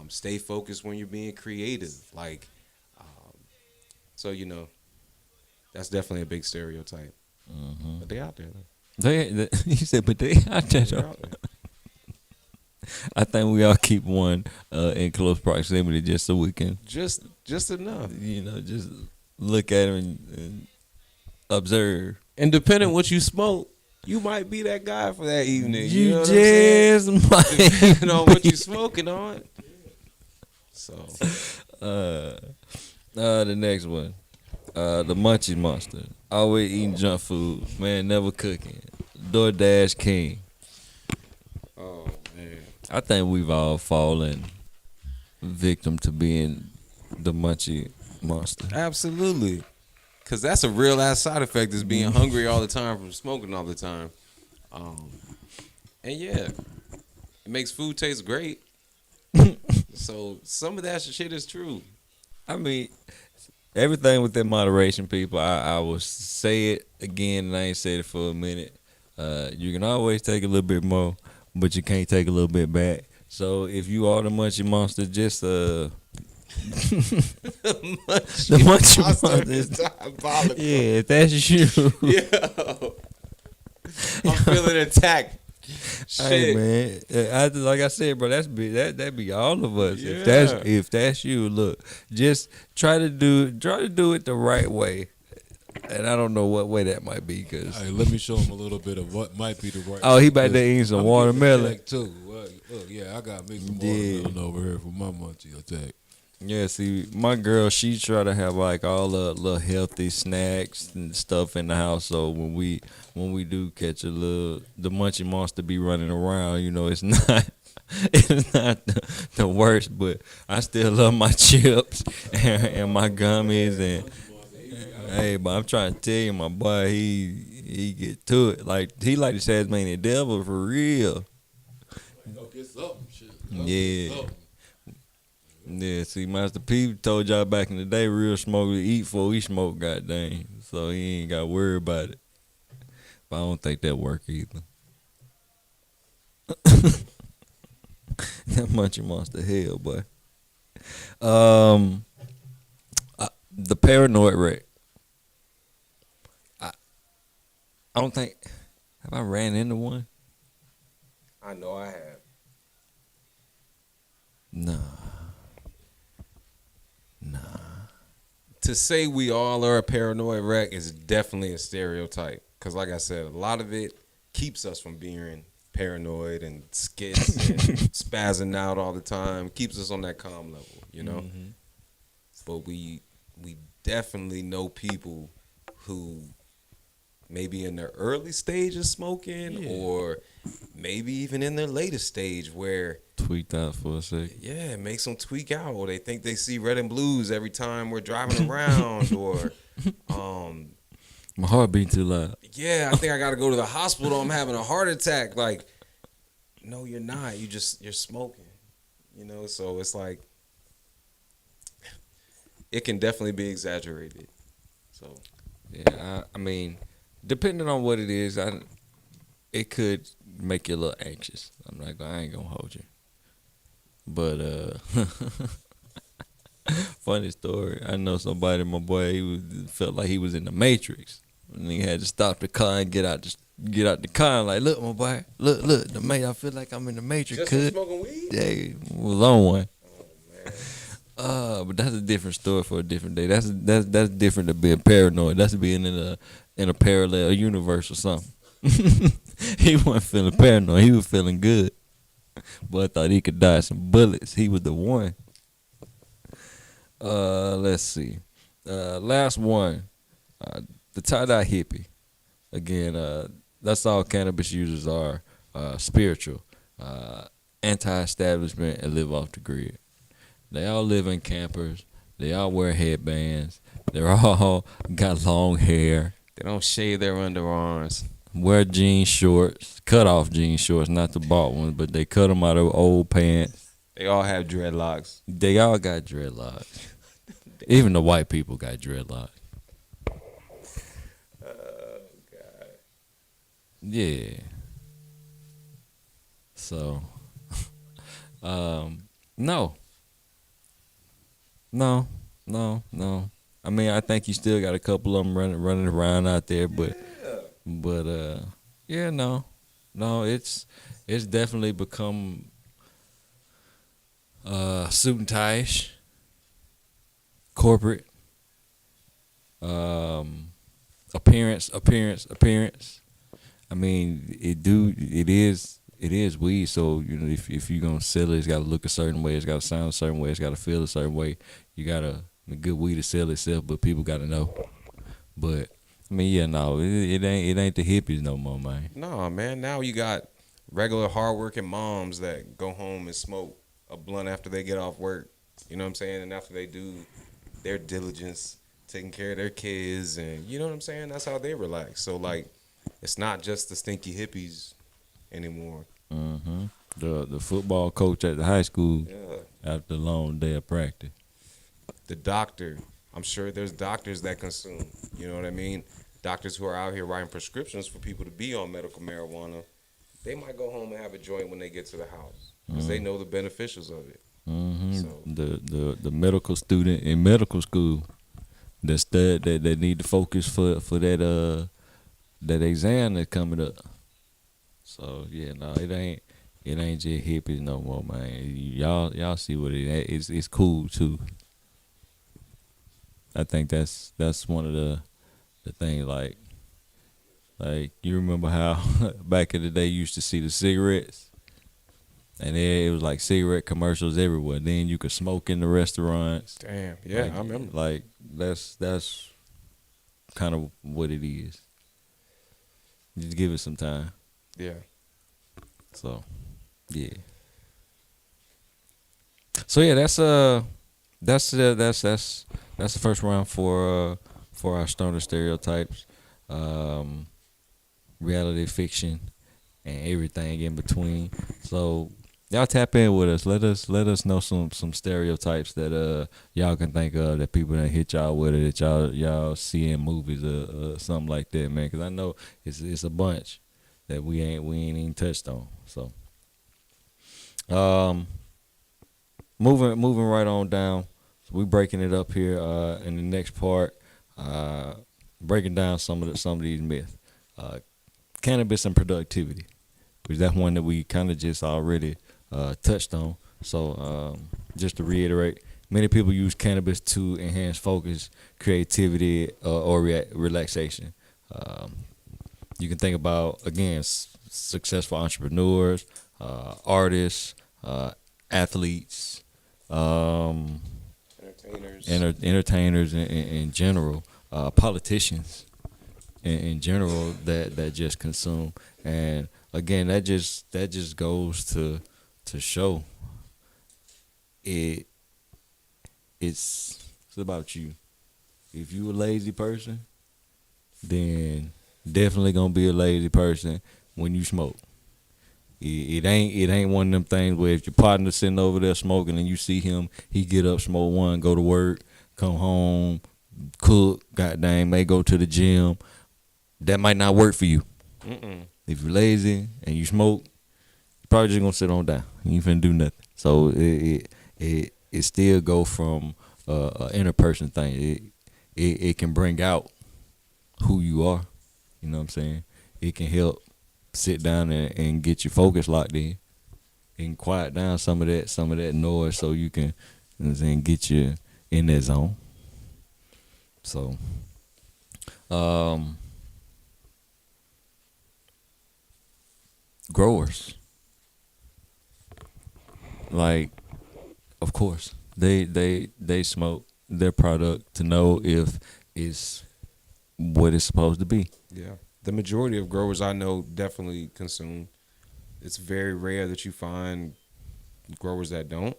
Stay focused when you're being creative. Like, so you know, that's definitely a big stereotype. But they out there. Though. He said, but they out there. They're Though. out there. I think we all keep one in close proximity just so we can, Just enough. just look at him and observe. And depending what you smoke, you might be that guy for that evening. You know what I'm just might. Depending on what you smoking on. So the next one, the Munchie Monster. Always eating junk food, man. Never cooking. DoorDash king. oh man. I think we've all fallen victim to being the Munchie Monster. Absolutely. Cause that's a real ass side effect is being hungry all the time from smoking all the time. And yeah, it makes food taste great. So some of that shit is true. I mean, everything within moderation, people. I will say it again, and I ain't said it for a minute. You can always take a little bit more, but you can't take a little bit back. So if you are the Munchie Monster, just the Munchie Monster is diabolical. yeah, if that's you. Yo. I'm feeling attacked. Hey Shit. man, like I said, bro, that be all of us. Yeah. If that's you, look, just try to do it the right way. And I don't know what way that might be, cause Hey, let me show him a little bit of what might be the right. oh, he back there eating some I'm watermelon. Attack too. Look, yeah, I got me some Yeah. watermelon over here for my munchie attack. Yeah, see, my girl, she try to have like all the little healthy snacks and stuff in the house. So when we do catch the munchie monster be running around, it's not it's not the worst, but I still love my chips and my gummies and hey, but I'm trying to tell you, my boy, he get to it like he like the Tasmanian devil for real. Go get something, shit. Yeah. Yeah, see, Master P told y'all back in the day, real smoker eat before he smoke, goddamn. So he ain't got to worry about it. But I don't think that work either. That munchie monster hell, boy. The paranoid wreck. I don't think. Have I ran into one? I know I have. Nah. To say we all are a paranoid wreck is definitely a stereotype. Because, like I said, a lot of it keeps us from being paranoid and skits and spazzing out all the time. Keeps us on that calm level, But we definitely know people who maybe in their early stages smoking or maybe even in their latest stage where Tweaked out for a sec. yeah, it makes them tweak out, or they think they see red and blues every time we're driving around, or My heart beat too loud. yeah, I think I got to go to the hospital. I'm having a heart attack. Like, no, you're not. You're smoking, So it's like it can definitely be exaggerated. So Yeah, I mean, depending on what it is, it could make you a little anxious. I ain't gonna hold you. But funny story. I know somebody, my boy, felt like he was in the Matrix, and he had to stop the car and get out the car and like, look, my boy, look, the mate. I feel like I'm in the Matrix. just from smoking weed. Yeah, was on one. Oh man. But that's a different story for a different day. That's different than being paranoid. That's being in a parallel universe or something. He wasn't feeling paranoid. He was feeling good. But thought he could dodge some bullets. He was the one. Let's see. Last one. The tie-dye hippie. Again, that's all cannabis users are. Spiritual. Anti-establishment and live off the grid. They all live in campers. They all wear headbands. They're all got long hair. They don't shave their underarms. Wear jean shorts, cut off jean shorts, not the bought ones, but they cut them out of old pants. They all have dreadlocks. They all got dreadlocks. Even the white people got dreadlocks. Oh God. Yeah. So, no. I mean, I think you still got a couple of them running around out there, but yeah, no, it's definitely become suit and tie-ish, corporate, appearance. I mean, it is weed. So if you're gonna sell it, it's got to look a certain way, it's got to sound a certain way, it's got to feel a certain way. You gotta good weed to sell itself, but people got to know. But I mean, yeah, no, it ain't the hippies no more, man. No, man. Now you got regular hardworking moms that go home and smoke a blunt after they get off work. You know what I'm saying? And after they do their diligence, taking care of their kids, and you know what I'm saying? That's how they relax. So like, it's not just the stinky hippies anymore. Mm-hmm. The football coach at the high school Yeah. after a long day of practice. The doctor. I'm sure there's doctors that consume. You know what I mean? Doctors who are out here writing prescriptions for people to be on medical marijuana. They might go home and have a joint when they get to the house because they know the beneficials of it. Mm-hmm. So The medical student in medical school that need to focus for that exam that's coming up. So yeah, no, it ain't just hippies no more, man. Y'all see what it is. It's cool too. I think that's one of the the thing like you remember how back in the day you used to see the cigarettes, and it was like cigarette commercials everywhere. Then you could smoke in the restaurants. Damn. Yeah, Like, I remember. Like that's kind of what it is. Just give it some time. Yeah. So, yeah. So yeah, that's the first round for our stoner stereotypes, reality fiction, and everything in between. So y'all tap in with us. Let us know some stereotypes that y'all can think of that people that hit y'all with, or that y'all see in movies or something like that, man. Because I know it's a bunch that we ain't even touched on. So moving right on down. So we breaking it up here in the next part. Breaking down some of these myths. Cannabis and productivity, because that's one that we kind of just already touched on. So just to reiterate, many people use cannabis to enhance focus, creativity, or relaxation. You can think about, again, successful entrepreneurs, artists, athletes, entertainers in general, politicians in general that just consume. And again, that just goes to show it's about you. If you a lazy person, then definitely gonna be a lazy person when you smoke. It ain't one of them things where if your partner sitting over there smoking and you see him, he get up, smoke one, go to work, come home, cook, goddamn, may go to the gym. That might not work for you. If you're lazy and you smoke, you're probably just gonna sit on down. You ain't finna do nothing. So it still go from a inner person thing. It can bring out who you are. You know what I'm saying? It can help sit down and get your focus locked in and quiet down some of that noise, so you can, you know what I'm saying, get you in that zone. So growers, like, of course they smoke their product to know if it's what it's supposed to be. Yeah. The majority of growers I know definitely consume. It's very rare that you find growers that don't.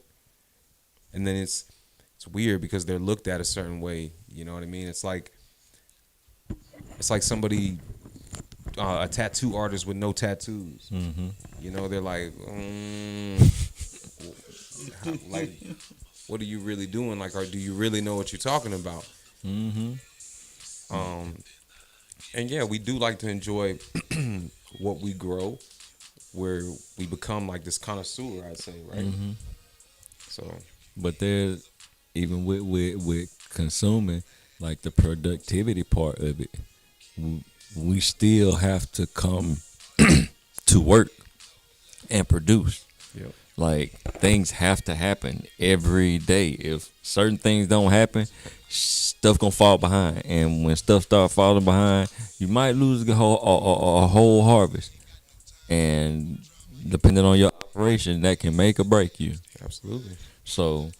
And then it's weird because they're looked at a certain way. You know what I mean? It's like somebody, a tattoo artist with no tattoos. Mm-hmm. You know, they're like, like, what are you really doing? Like, or do you really know what you're talking about? Mm-hmm. And yeah, we do like to enjoy what we grow, where we become like this connoisseur, I'd say, right? Mm-hmm. So, But there's, even with consuming, like the productivity part of it, we still have to come to work and produce. yep. Like, things have to happen every day. If certain things don't happen, stuff gonna fall behind. And when stuff start falling behind, you might lose a whole harvest. And depending on your operation, that can make or break you. Absolutely. So,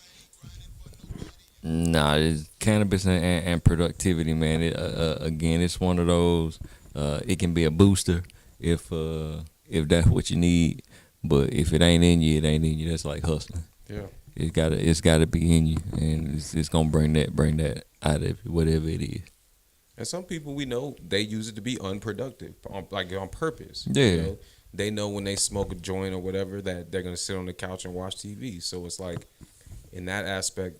nah, it's cannabis and productivity, man. Again, it's one of those. It can be a booster if that's what you need. But if it ain't in you, it ain't in you. That's like hustling. Yeah. It's gotta be in you, and it's gonna bring that out of you, whatever it is. And some people we know, they use it to be unproductive, like on purpose. Yeah. You know? They know when they smoke a joint or whatever that they're gonna sit on the couch and watch TV. So it's like, in that aspect,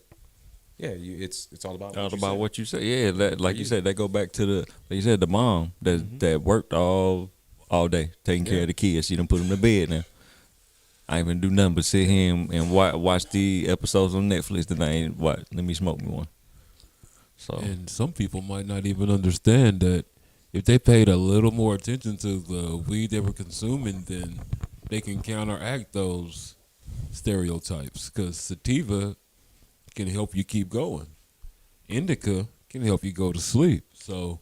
yeah, it's all about All what you about said. what you say. Yeah, like you said, they go back to like you said, the mom that worked all day taking care Yeah. of the kids. She done put them to bed now. I ain't even do nothing but sit here and watch the episodes on Netflix that I ain't watch. Let me smoke me one. So And some people might not even understand that if they paid a little more attention to the weed they were consuming, then they can counteract those stereotypes. Because sativa can help you keep going. Indica can help you go to sleep. So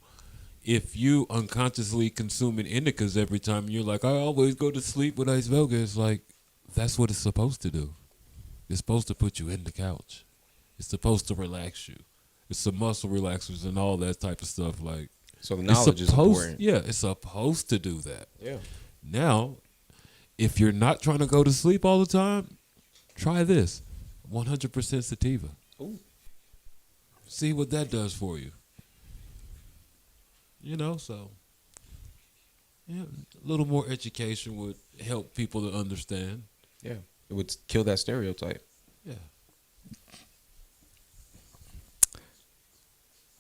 if you unconsciously consuming indicas every time, you're like, I always go to sleep when I smoke it. It's like, that's what it's supposed to do. It's supposed to put you in the couch. It's supposed to relax you. It's the muscle relaxers and all that type of stuff. Like, So the it's knowledge is important. Yeah, it's supposed to do that. Yeah. Now, if you're not trying to go to sleep all the time, try this. 100% sativa. Ooh. See what that does for you. You know, so yeah, a little more education would help people to understand. Yeah. It would kill that stereotype. Yeah.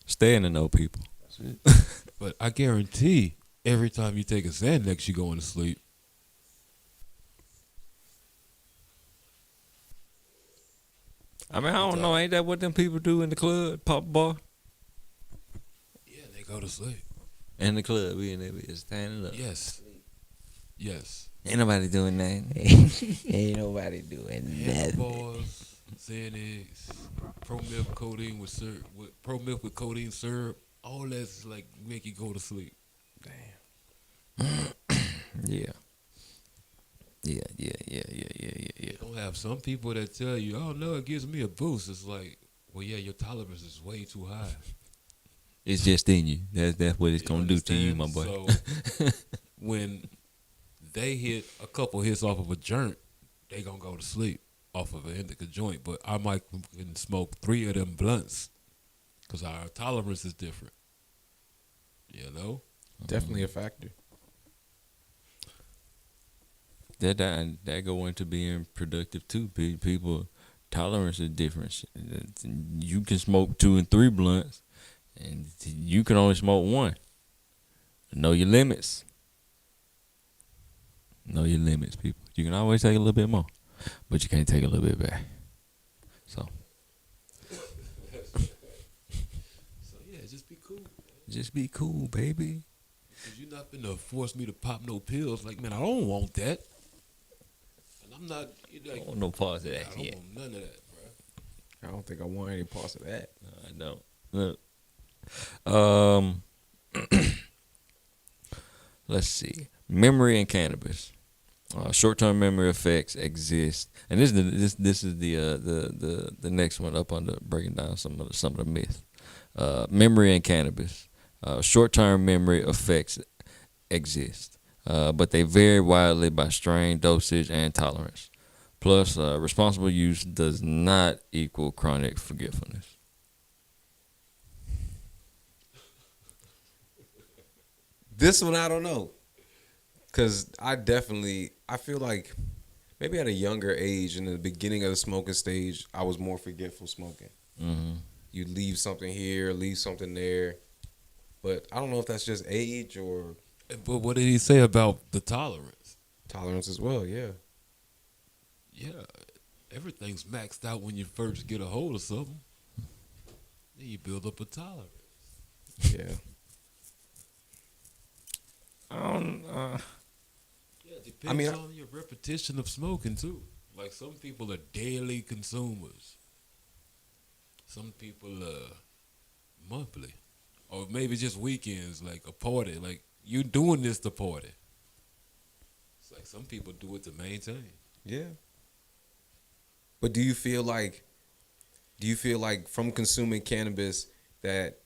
Stay in the know, people. But I guarantee every time you take a Xanax, you're going to sleep. I mean, I don't know. Ain't that what them people do in the club, pop bar? Yeah, they go to sleep. In the club, we in there, we just standing up. Yes. Yes. Ain't nobody doing that. Ain't nobody doing nothing. Handlebars, Xanax, pro milk codeine with syrup, pro milk with codeine syrup. All that's like make you go to sleep. Yeah. Yeah. You don't have some people that tell you, "Oh no, it gives me a boost." It's like, well, yeah, your tolerance is way too high. It's just in you. That's what it's gonna do to you, my boy. So when they hit a couple hits off of a joint, they gonna go to sleep off of an indica joint. But I might can smoke 3 of them blunts because our tolerance is different. You know, Definitely a factor. That go into being productive too. People tolerance is different. You can smoke 2 and 3 blunts, and you can only smoke 1. Know your limits. Know your limits, people. You can always take a little bit more, but you can't take a little bit back. So yeah, just be cool. just be cool, baby. Cause you're not gonna force me to pop no pills. Like, man, I don't want that. And I'm not. I Like, don't want no parts of I that don't yet. want none of that, bro. I don't think I want any parts of that. No, I don't. Look. Let's see. Memory and cannabis. Short-term memory effects exist, and this is the next one up under breaking down some of the myths. Memory and cannabis. Short-term memory effects exist, but they vary widely by strain, dosage, and tolerance. Plus, responsible use does not equal chronic forgetfulness. This one I don't know, cause I feel like maybe at a younger age, in the beginning of the smoking stage, I was more forgetful smoking. Mm-hmm. You leave something here, leave something there, but I don't know if that's just age or But what did he say about the tolerance? tolerance as well. Yeah, Yeah, everything's maxed out when you first get a hold of something. Then you build up a tolerance. yeah. Yeah, it depends mean, on your repetition of smoking too. Like some people are daily consumers. Some people are monthly, or maybe just weekends, like a party. Like you doing this to party. It's like some people do it to maintain. Yeah. But do you feel like from consuming cannabis that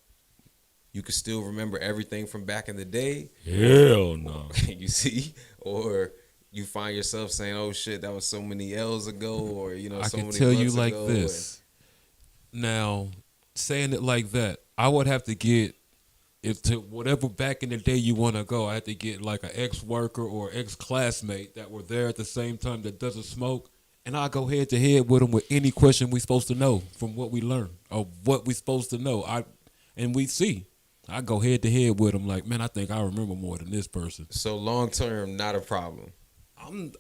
you can still remember everything from back in the day? Hell no. You see? Or you find yourself saying, oh shit, that was so many L's ago, or I so can many tell you months like ago, this. Now, saying it like that, I would have to get if to whatever back in the day you want to go. I had to get like an ex-worker or ex-classmate that were there at the same time that doesn't smoke, and I go head to head with them with any question we supposed to know from what we learned or what we supposed to know. And we see. I go head to head with them like, man, I think I remember more than this person. So long term, not a problem.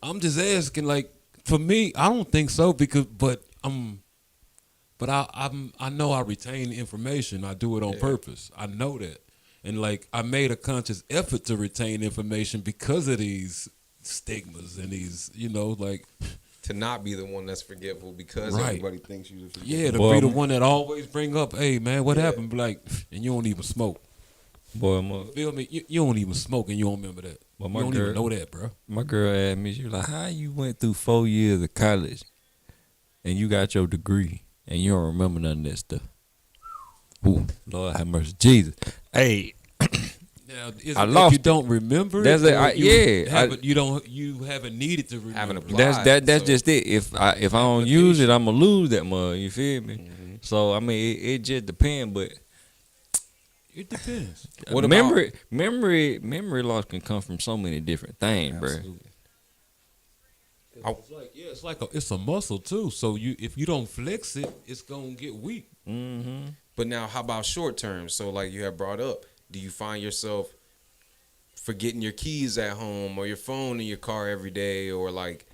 I'm just asking, like, for me, I don't think so but I know I retain information. I do it on purpose. I know that. And like I made a conscious effort to retain information because of these stigmas and these, like To not be the one that's forgetful because Right. everybody thinks you're forgetful. yeah, to be the one that always bring up, hey man, what happened? Like, and you don't even smoke. Boy, Feel me? You don't even smoke and you don't remember that. Well, You my don't girl- even know that, bro. my girl asked me, she was like, how you went through 4 years of college and you got your degree and you don't remember none of that stuff? Ooh, Lord have mercy. Jesus. Hey, Now, is I it that lost you it. don't remember That's it? it. or I- you yeah, haven't, you haven't needed to remember. Haven't it? applied. that's So- just it. If I don't use it, I'm gonna lose that mug. You feel me? So I mean, it just depends. But It depends. What about- memory loss can come from so many different things, bro. Absolutely. It's like it's a muscle too. So if you don't flex it, it's gonna get weak. Mm-hmm. But now, how about short term? So, like you have brought up, do you find yourself forgetting your keys at home or your phone in your car every day, or like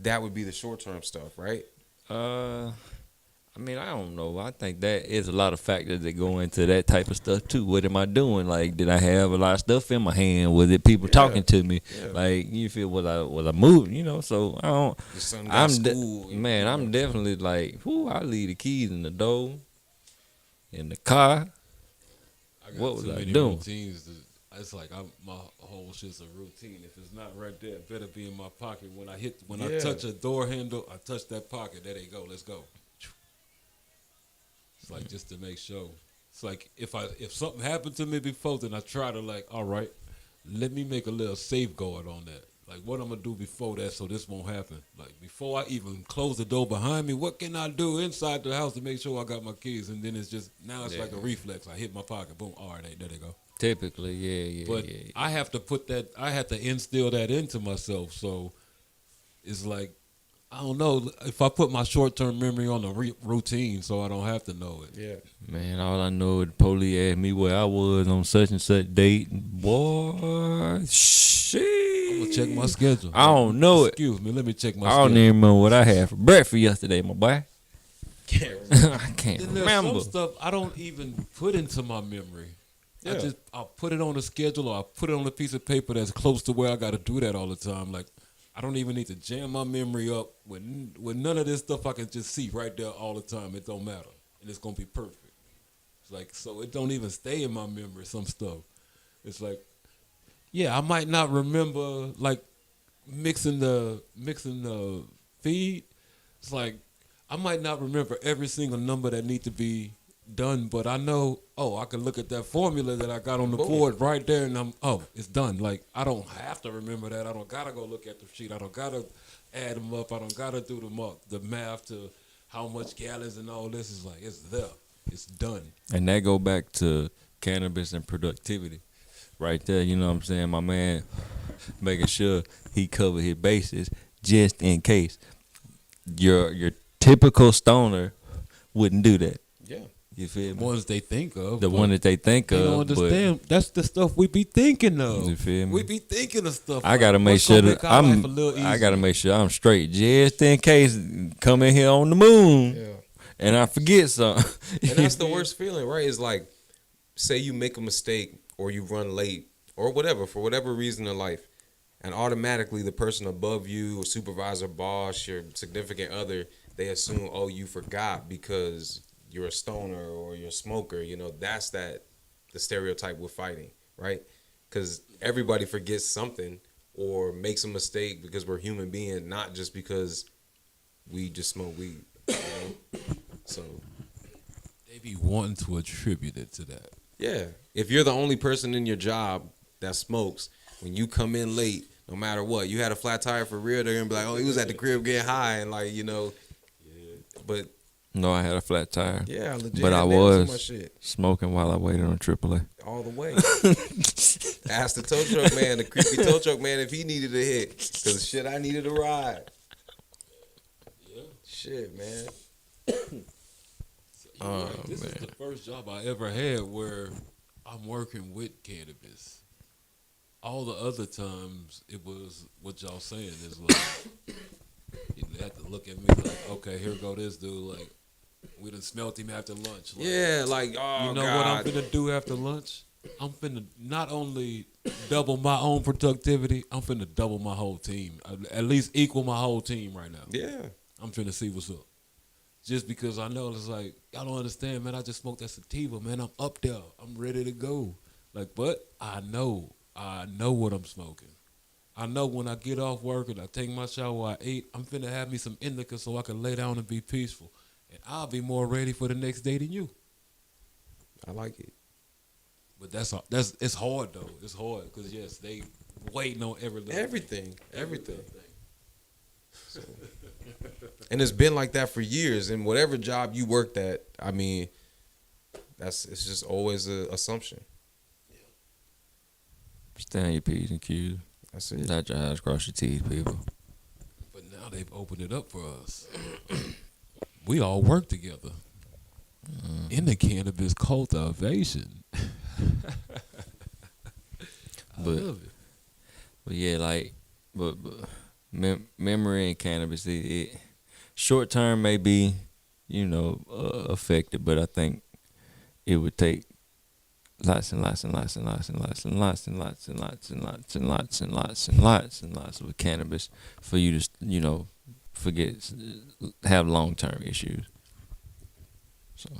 that would be the short term stuff, right? I mean, I don't know. I think that is a lot of factors that go into that type of stuff too. What am I doing? Like, did I have a lot of stuff in my hand? Was it people talking to me? Yeah. Like, you feel was I moving? You know, so I don't. Your son got I'm school. man. I'm definitely like, whoo, I leave the keys in the door, in the car. I got What too was I many doing? routines. It's like my whole shit's a routine. If it's not right there, it better be in my pocket. When I Yeah. touch a door handle, I touch that pocket. There they go. Let's go. It's like just to make sure. It's like if something happened to me before, then I try to like, all right, let me make a little safeguard on that. Like what I'm gonna do before that so this won't happen. Like before I even close the door behind me, what can I do inside the house to make sure I got my keys? And then it's just now it's like a reflex. I hit my pocket, boom, all right, there they go. Typically, yeah. But I have to instill that into myself. So it's like, I don't know if I put my short-term memory on the routine so I don't have to know it. Yeah. Man, all I know is the police asked me where I was on such and such date. Boy, shit. I'm going to check my schedule. I don't know it. Excuse me, let me check my I don't schedule. even remember what I had for breakfast yesterday, my boy. I can't Then there's remember. some stuff I don't even put into my memory. Yeah. I'll put it on a schedule or I'll put it on a piece of paper that's close to where I got to do that all the time. Like, I don't even need to jam my memory up with none of this stuff. I can just see right there all the time. It don't matter, and it's gonna be perfect. It's like so it don't even stay in my memory. Some stuff. It's like, yeah, I might not remember like mixing the feed. It's like I might not remember every single number that need to be done, but I know, I can look at that formula that I got on the board right there and it's done. Like, I don't have to remember that. I don't got to go look at the sheet. I don't got to add them up. I don't got to do the math to how much gallons and all this. Is like, it's there. It's done. And that go back to cannabis and productivity. Right there, you know what I'm saying? My man making sure he covered his bases just in case. Your typical stoner wouldn't do that. Yeah. You feel me? Ones they think of. The but one that they think they of. don't understand. That's the stuff we be thinking of. You feel me? We be thinking of stuff. I gotta like, make what's sure gonna that make our life a little I gotta easier? make sure I'm straight just in case come in here on the moon Yeah. and I forget something. And that's the worst feeling, right? Is like, say you make a mistake or you run late or whatever, for whatever reason in life, and automatically the person above you, or supervisor, boss, your significant other, they assume, oh, you forgot because you're a stoner or you're a smoker. You know, that's the stereotype we're fighting, right? Because everybody forgets something or makes a mistake because we're human beings, not just because we just smoke weed. You know? So They be wanting to attribute it to that. yeah, if you're the only person in your job that smokes, when you come in late, no matter what, you had a flat tire for real, they're gonna be like, oh, he was at the crib getting high, and like, you know, but No, I had a flat tire. yeah, I legit But had I nails in my was shit smoking while I waited on AAA. all the way. Ask the tow truck man, the creepy tow truck man, if he needed a hit, because shit, I needed a ride. Yeah. Shit, man. This is the first job I ever had where I'm working with cannabis. All the other times, it was what y'all saying is like, you have to look at me like, okay, here go this dude. Like, we done smelt him after lunch. Like, Yeah, like, oh, you know God. what I'm finna do after lunch? I'm finna not only double my own productivity, I'm finna double my whole team. At least equal my whole team right now. Yeah. I'm finna see what's up. Just because I know it's like, y'all don't understand, man. I just smoked that sativa, man. I'm up there. I'm ready to go. Like, but I know what I'm smoking. I know when I get off work and I take my shower, I eat, I'm finna have me some indica so I can lay down and be peaceful. And I'll be more ready for the next day than you. I like it. But it's hard though. It's hard because yes, they waiting on every little Everything. little thing. So, and it's been like that for years. And whatever job you worked at, I mean, it's just always an assumption. Stay on your P's and Q's. That's it. Dot your I's, cross your T's, people. But now they've opened it up for us. We all work together in the cannabis cultivation. I But love it. but yeah, like but memory and cannabis, it short term may be, affected, but I think it would take lots and lots and lots and lots and lots and lots and lots and lots and lots and lots and lots and lots and lots of cannabis for you to forget have long term issues. So,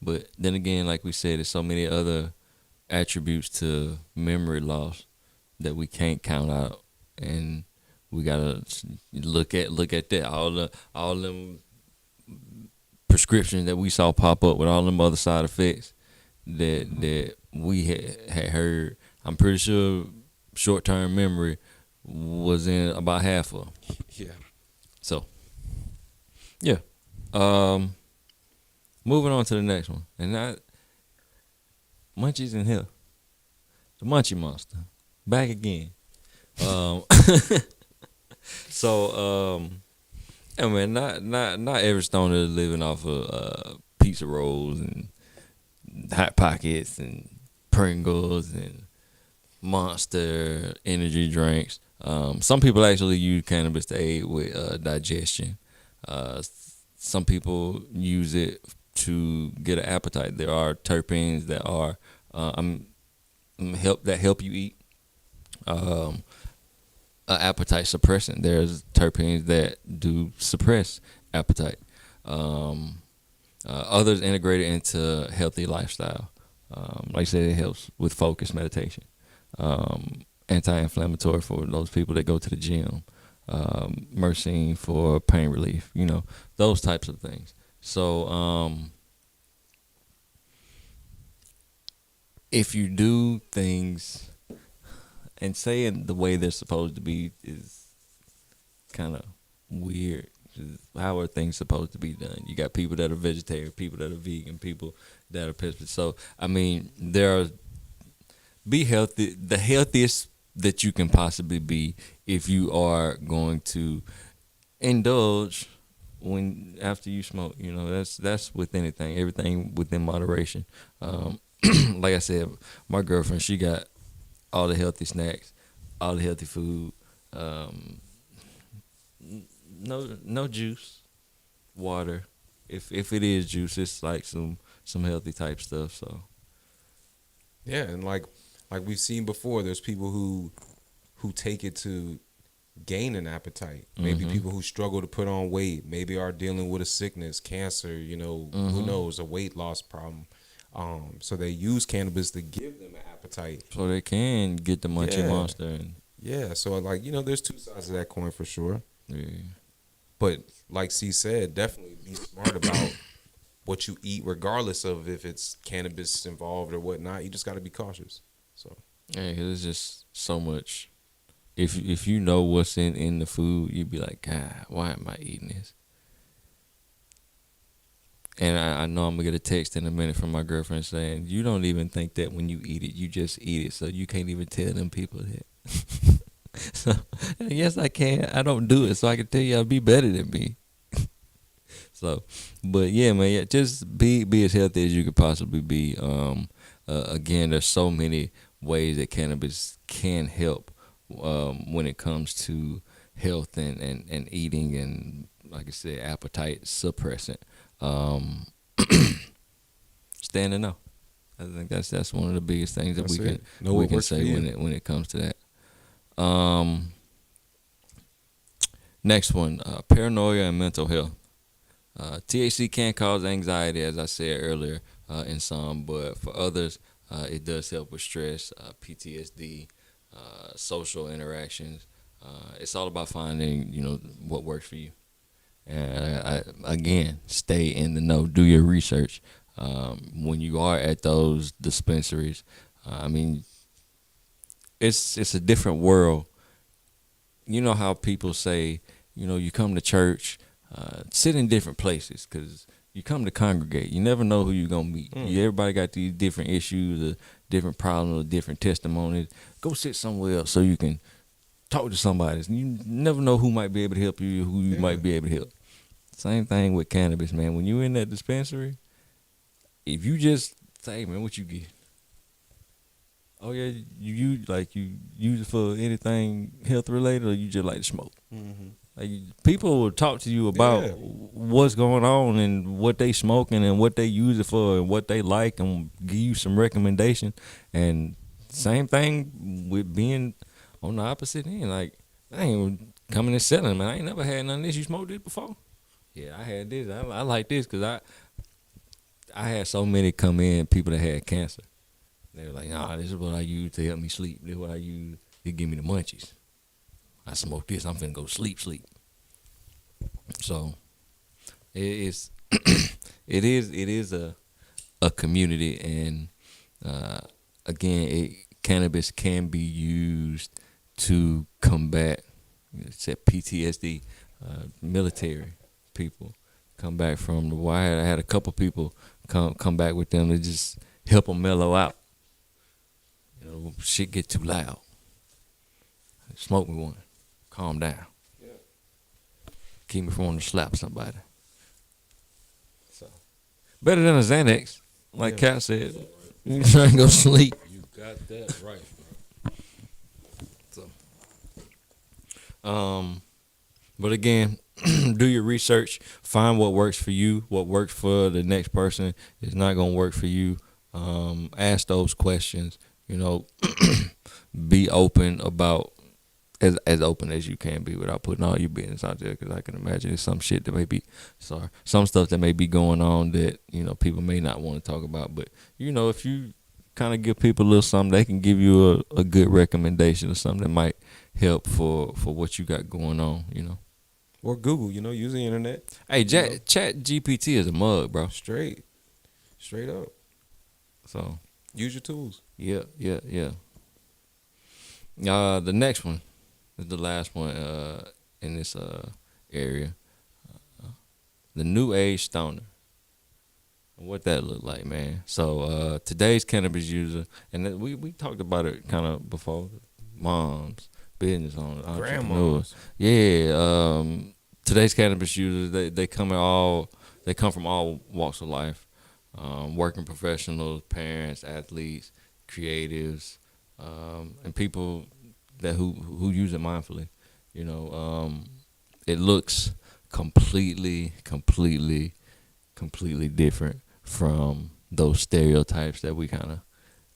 but then again, like we said, there's so many other attributes to memory loss that we can't count out, and we gotta look at that. All them prescriptions that we saw pop up with all them other side effects that we had heard. I'm pretty sure short term memory was in about half of them. Yeah. So, yeah. Moving on to the next one, and that Munchies in here, the Munchie Monster, back again. So, I mean, not every stoner is living off of pizza rolls and Hot Pockets and Pringles and Monster energy drinks. Some people actually use cannabis to aid with digestion. Some people use it to get an appetite. There are terpenes that are help you eat. An appetite suppressant. There's terpenes that do suppress appetite. Others integrate it into healthy lifestyle. Like I said, it helps with focus, meditation. Anti-inflammatory for those people that go to the gym. Myrcene for pain relief. Those types of things. So, if you do things and saying the way they're supposed to be is kind of weird. How are things supposed to be done? You got people that are vegetarian, people that are vegan, people that are pescatarian. So, I mean, be healthy, the healthiest that you can possibly be if you are going to indulge after you smoke. That's with anything, everything within moderation. Like I said, my girlfriend, she got all the healthy snacks, all the healthy food. No juice, water. If it is juice, it's like some healthy type stuff. So Yeah, and like we've seen before, there's people who take it to gain an appetite. Maybe people who struggle to put on weight, maybe are dealing with a sickness, cancer, who knows, a weight loss problem. So they use cannabis to give them an appetite. so they can get the Munchie Yeah. Monster. And, Yeah, so there's two sides of that coin for sure. yeah. But like C said, definitely be smart about what you eat, regardless of if it's cannabis involved or whatnot. You just got to be cautious. So Yeah, 'cause it's just so much. If you know what's in the food, you'd be like, God, why am I eating this? And I know I'm gonna get a text in a minute from my girlfriend saying, you don't even think that when you eat it, you just eat it, so you can't even tell them people that. So, yes, I can. I don't do it, so I can tell you I'll be better than me. So, but yeah, man, just be as healthy as you could possibly be. Again, there's so many ways that cannabis can help when it comes to health and eating and, like I said, appetite suppressant. Stand to know. I think that's one of the biggest things that That's we it. can Know we what can works for say you. when it comes to that. Next one, paranoia and mental health. THC can cause anxiety, as I said earlier, in some, but for others, It does help with stress, PTSD, social interactions. It's all about finding, what works for you. And again, stay in the know. Do your research. When you are at those dispensaries, I mean, it's a different world. You know how people say, you come to church, sit in different places because you come to congregate. You never know who you're gonna meet. Everybody got these different issues, different problems, different testimonies. Go sit somewhere else so you can talk to somebody. You never know who might be able to help you, who you might be able to help. Same thing with cannabis, man. When you in that dispensary, if you just say, hey, man, what you get? Oh yeah, you use it for anything health related, or you just like to smoke? Like people will talk to you about what's going on and what they smoking and what they use it for and what they like, and give you some recommendation. And same thing with being on the opposite end. Like I ain't coming and selling, man. I ain't never had none of this. You smoked this before? Yeah, I had this. I like this because I had so many come in, people that had cancer. They were like, nah, this is what I use to help me sleep. This is what I use to give me the munchies. I smoke this, I'm finna go sleep. So it's it is a community, and again, cannabis can be used to combat PTSD. Military people come back from the war. I had a couple people come back with them to just help them mellow out. Shit get too loud. Smoke me one. Calm down. Yeah. Keep me from wanting to slap somebody. So better than a Xanax, like Kat said. You trying to go sleep. You got that right, bro. So, but again, do your research. Find what works for you. What works for the next person is not gonna work for you. Ask those questions. Be open about as open as you can be without putting all your business out there, because I can imagine there's some shit that may be some stuff that may be going on that people may not want to talk about. But if you kind of give people a little something, they can give you a good recommendation or something that might help for what you got going on. Or Google, use the internet. Hey, Chat GPT is a mug, bro. Straight up. So use your tools. Yeah. The next one is the last one in this area. The new age stoner. What that look like, man. So today's cannabis user, and we talked about it kind of before. Moms, business owners, entrepreneurs. Yeah. Today's cannabis users, they come from all walks of life. Working professionals, parents, athletes, creatives, and people that who use it mindfully. It looks completely different from those stereotypes that we kind of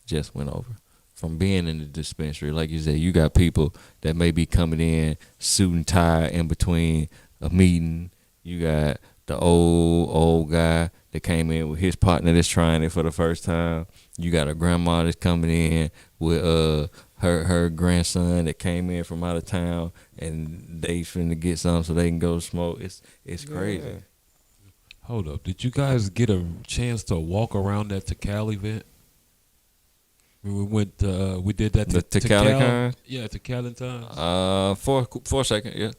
just went over. From being in the dispensary, like you said, you got people that may be coming in suit and tie in between a meeting. You got the old guy that came in with his partner that's trying it for the first time. You got a grandma that's coming in with her grandson that came in from out of town, and they finna get something so they can go smoke. It's crazy. Yeah. Hold up. Did you guys get a chance to walk around that Tikal event? We went. We did that. The Tikal kind? Yeah, Tikal time. For a second, yeah.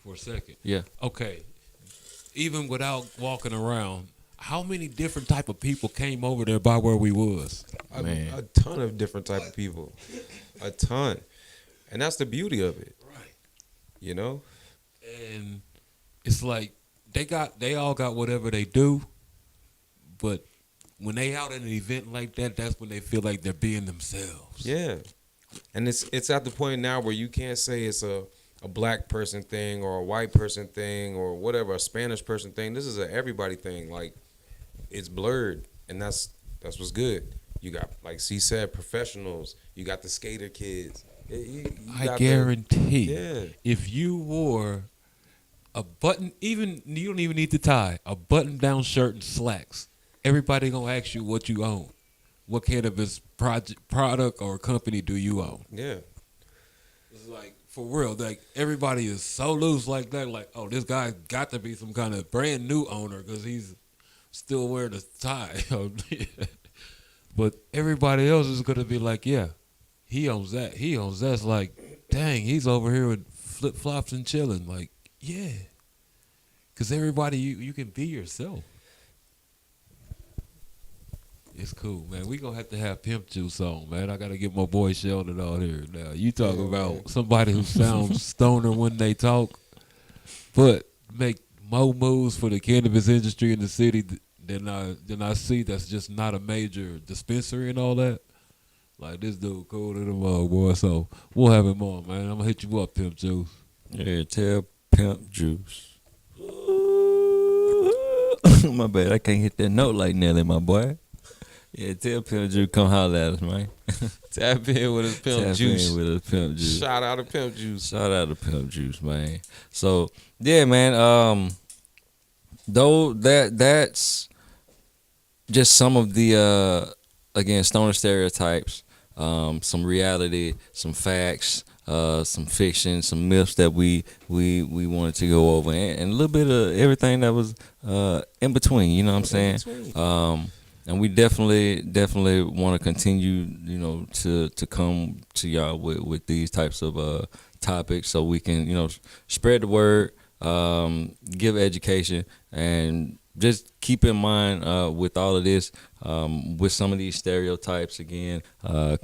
For a second. Yeah. Okay. Even without walking around, how many different type of people came over there by where we was? A ton of different type of people. A ton. And that's the beauty of it. Right. And it's like they all got whatever they do, but when they out at an event like that, that's when they feel like they're being themselves. Yeah. And it's at the point now where you can't say it's a black person thing or a white person thing or whatever, a Spanish person thing. This is a everybody thing. Like, it's blurred, and that's what's good. You got, like C said, professionals. You got the skater kids. I guarantee if you wore a button, you don't even need to tie, a button-down shirt and slacks, everybody gonna ask you what you own. what cannabis product or company do you own? Yeah. It's like for real, like everybody is so loose like that. Like, oh, this guy got to be some kind of brand new owner because he's still wearing a tie. But everybody else is gonna be like, yeah, he owns that. He owns that. It's like, dang, he's over here with flip flops and chilling. Like, yeah, because everybody, you can be yourself. It's cool, man. We gonna have to have Pimp Juice on, man. I gotta get my boy Sheldon on here now. You talking about somebody who sounds stoner when they talk, but make more moves for the cannabis industry in the city than I see. That's just not a major dispensary and all that. Like this dude cool to the mug, boy. So we'll have him on, man. I'm gonna hit you up, Pimp Juice. Yeah, tell Pimp Juice. My bad, I can't hit that note like Nelly, my boy. Yeah, tell Pimp Juice come holler at us, man. Tap in with his Pimp Tap Juice. in with his Pimp Juice. Shout out to Pimp Juice. Shout out to Pimp Juice, man. So yeah, man. Though that's just some of the again stoner stereotypes, some reality, some facts, some fiction, some myths that we wanted to go over, and a little bit of everything that was in between. You know what I'm saying? And we definitely want to continue, you know, to come to y'all with these types of topics, so we can, you know, spread the word, give education, and just keep in mind with all of this, with some of these stereotypes, again,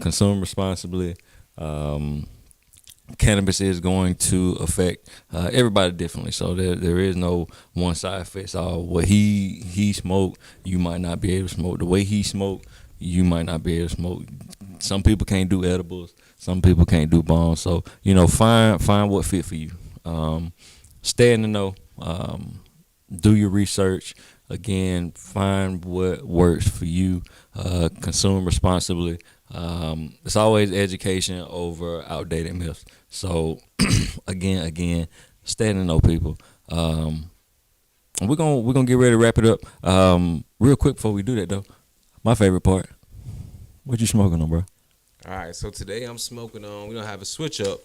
consume responsibly. Cannabis is going to affect everybody differently, so there is no one size fits all. What he smoked, you might not be able to smoke. The way he smoked, you might not be able to smoke. Some people can't do edibles, some people can't do bongs. So, you know, find what fit for you. Stay in the know. Do your research. Again, find what works for you. Consume responsibly. It's always education over outdated myths. So again, stay in the know, people. We're gonna get ready to wrap it up. Real quick before we do that though, my favorite part. What you smoking on, bro? All right, so today I'm smoking on. We don't have a switch up.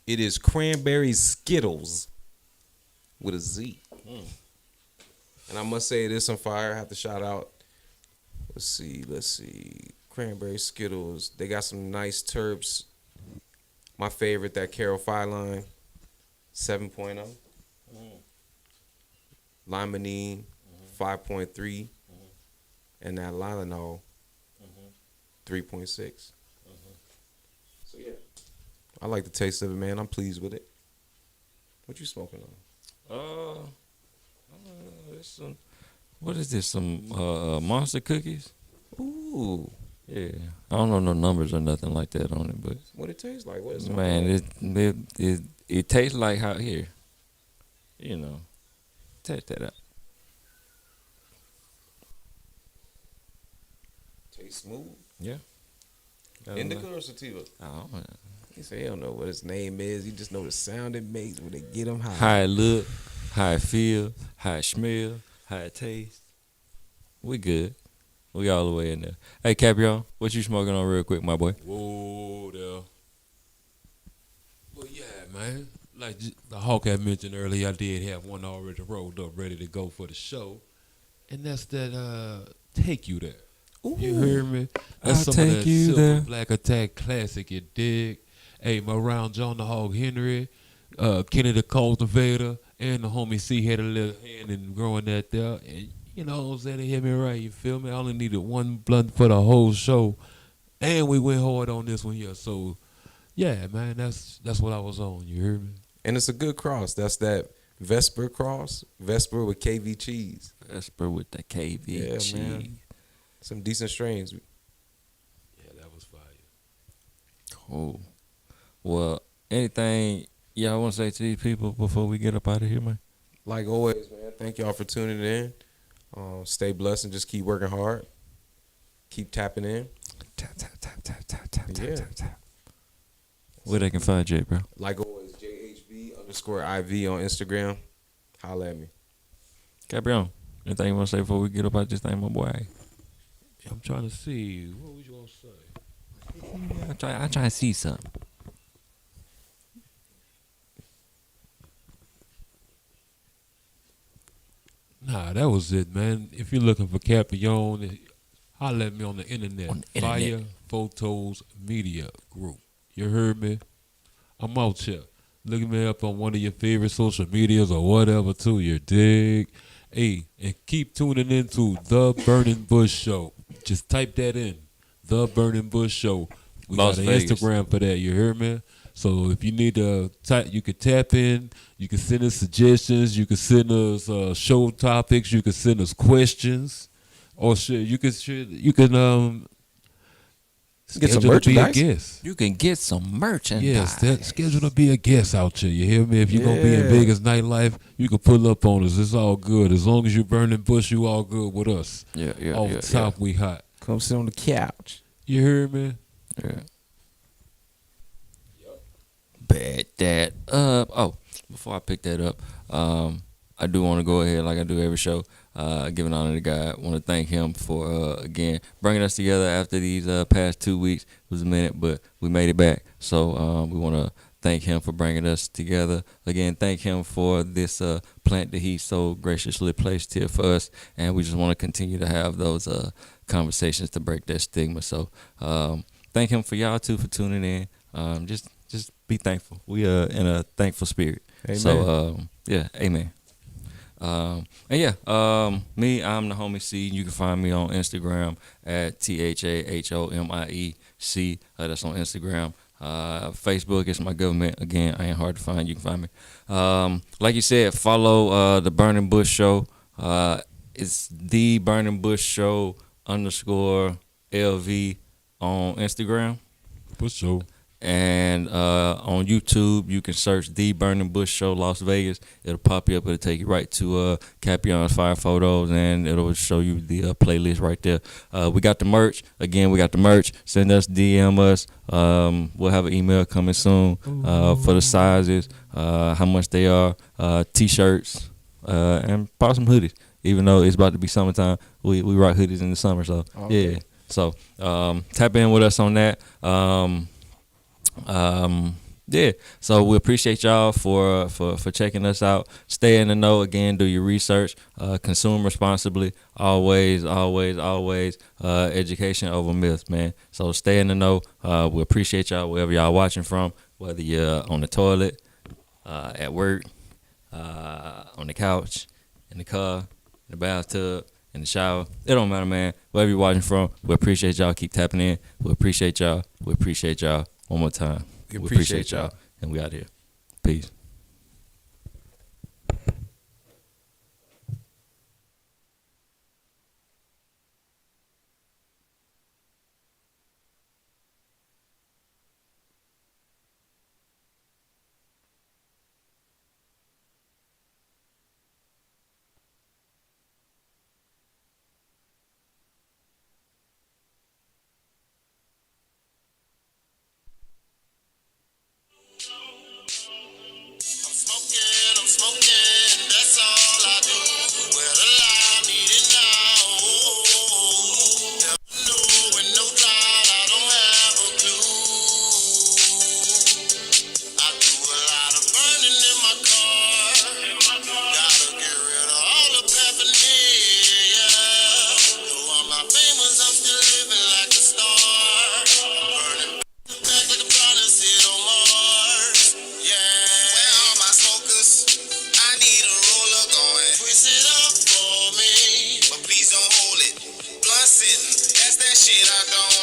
It is cranberry Skittles with a Z. And I must say it is some fire. I have to shout out. Let's see. Cranberry Skittles. They got some nice terps. My favorite, that Carol Phi line, 7.0. Limonene, 5.3. And that Lilanol, 3.6. So, yeah. I like the taste of it, man. I'm pleased with it. What you smoking on? What is this? Some monster cookies? Ooh. Yeah, I don't know no numbers or nothing like that on it, but What it tastes like? What is it? man, it tastes like how here, you know, test that out. Tastes smooth. Yeah. Indica or sativa? Oh, He said he don't know what his name is. He just know the sound it makes when they get him high. how it look, how it feel, how it smell, how it taste. We good. We all the way in there. Hey, Capion, what you smoking on real quick, my boy? Whoa there. Well, yeah, man. Like the Hawk had mentioned earlier, I did have one already rolled up, ready to go for the show, and that's that Take You There. You hear me? That's I'll some of take that you Silver there. Black Attack classic. You dig? Hey, my round John the Hog Henry, Kenny the Cultivator, and the homie C had a little hand in growing that there. And you know what I'm saying? They hit me right. You feel me? I only needed one blunt for the whole show, and we went hard on this one here. So, yeah, man, that's what I was on. You hear me? And it's a good cross. That's that Vesper cross. Vesper with KV cheese. Vesper with the KV Yeah, cheese. man. Some decent strains. Yeah, that was fire. Cool. Well, anything y'all want to say to these people before we get up out of here, man? Like always, man, thank y'all for tuning in. Stay blessed and just keep working hard. Keep tapping in. Tap, tap, tap, tap, tap, tap, Yeah. tap, tap. Where they can find Jay, bro? Like always, JHB_IV on Instagram. Holla at me. Capion, anything you want to say before we get up out this thing, my boy? I'm trying to see. What was you gonna say? I try to see something. Nah, that was it, man. If you're looking for Capion, holler at me on the internet. On the internet. Fire Photos Media Group. You heard me? I'm out here. Look me up on one of your favorite social medias or whatever too. You dig? Hey, and keep tuning into The Burning Bush Show. Just type that in. The Burning Bush Show. We Las got an Vegas. Instagram for that. You heard me? So if you need to type, you can tap in. You can send us suggestions. You can send us show topics. You can send us questions. Or shit, you can Get some schedule to be a merchandise? guest. You can get some merchandise. Yes, that schedule to be a guest out here. You hear me? If you're gonna be in Yeah. Vegas nightlife, you can pull up on us. It's all good. As long as you burning bush, you all good with us. Yeah. Off top, we hot. Come sit on the couch. You hear me? Yeah. Bet that up. Oh, before I pick that up, I do want to go ahead, like I do every show, giving honor to God. Want to thank Him for again bringing us together after these past 2 weeks. It was a minute, but we made it back. So we want to thank Him for bringing us together again. Thank Him for this plant that He so graciously placed here for us, and we just want to continue to have those conversations to break that stigma. So thank Him for y'all too for tuning in. Just be thankful. We are in a thankful spirit. Amen. So yeah, amen. And yeah, me, I'm the homie C. You can find me on Instagram at THAHOMIEC. That's on Instagram. Facebook is my government. Again, I ain't hard to find. You can find me. Like you said, follow the Burning Bush Show. It's the Burning Bush Show _ LV on Instagram. For sure. And on YouTube, you can search The Burning Bush Show Las Vegas. It'll pop you up. It'll take you right to Capion's Fire Photos, and it'll show you the playlist right there. We got the merch. Again, we got the merch. Send us, DM us. We'll have an email coming soon for the sizes, how much they are, T-shirts, and probably some hoodies. Even though it's about to be summertime, we rock hoodies in the summer. So, Okay. yeah. So, tap in with us on that. Yeah, so we appreciate y'all for checking us out. Stay in the know. Again, do your research, consume responsibly, always education over myths, man. So stay in the know. We appreciate y'all wherever y'all watching from, whether you're on the toilet, at work, on the couch, in the car, in the bathtub, in the shower. It don't matter, man. Wherever you're watching from, we appreciate y'all. Keep tapping in. We appreciate y'all. One more time. We appreciate y'all. And we out here. Peace. I'm smoking, that's all I do. Well, allow me to know. No, with no cloud, I don't have a clue. I do a lot of burning in my car. Gotta get rid of all the paraphernalia. Though I'm not famous, I'm still living like a star. Burning back like I'm trying to sit on Mars. Yeah. Where are my smokers? I need a roller going. Twist it up for me, but please don't hold it. Blunt sitting, that's that shit I don't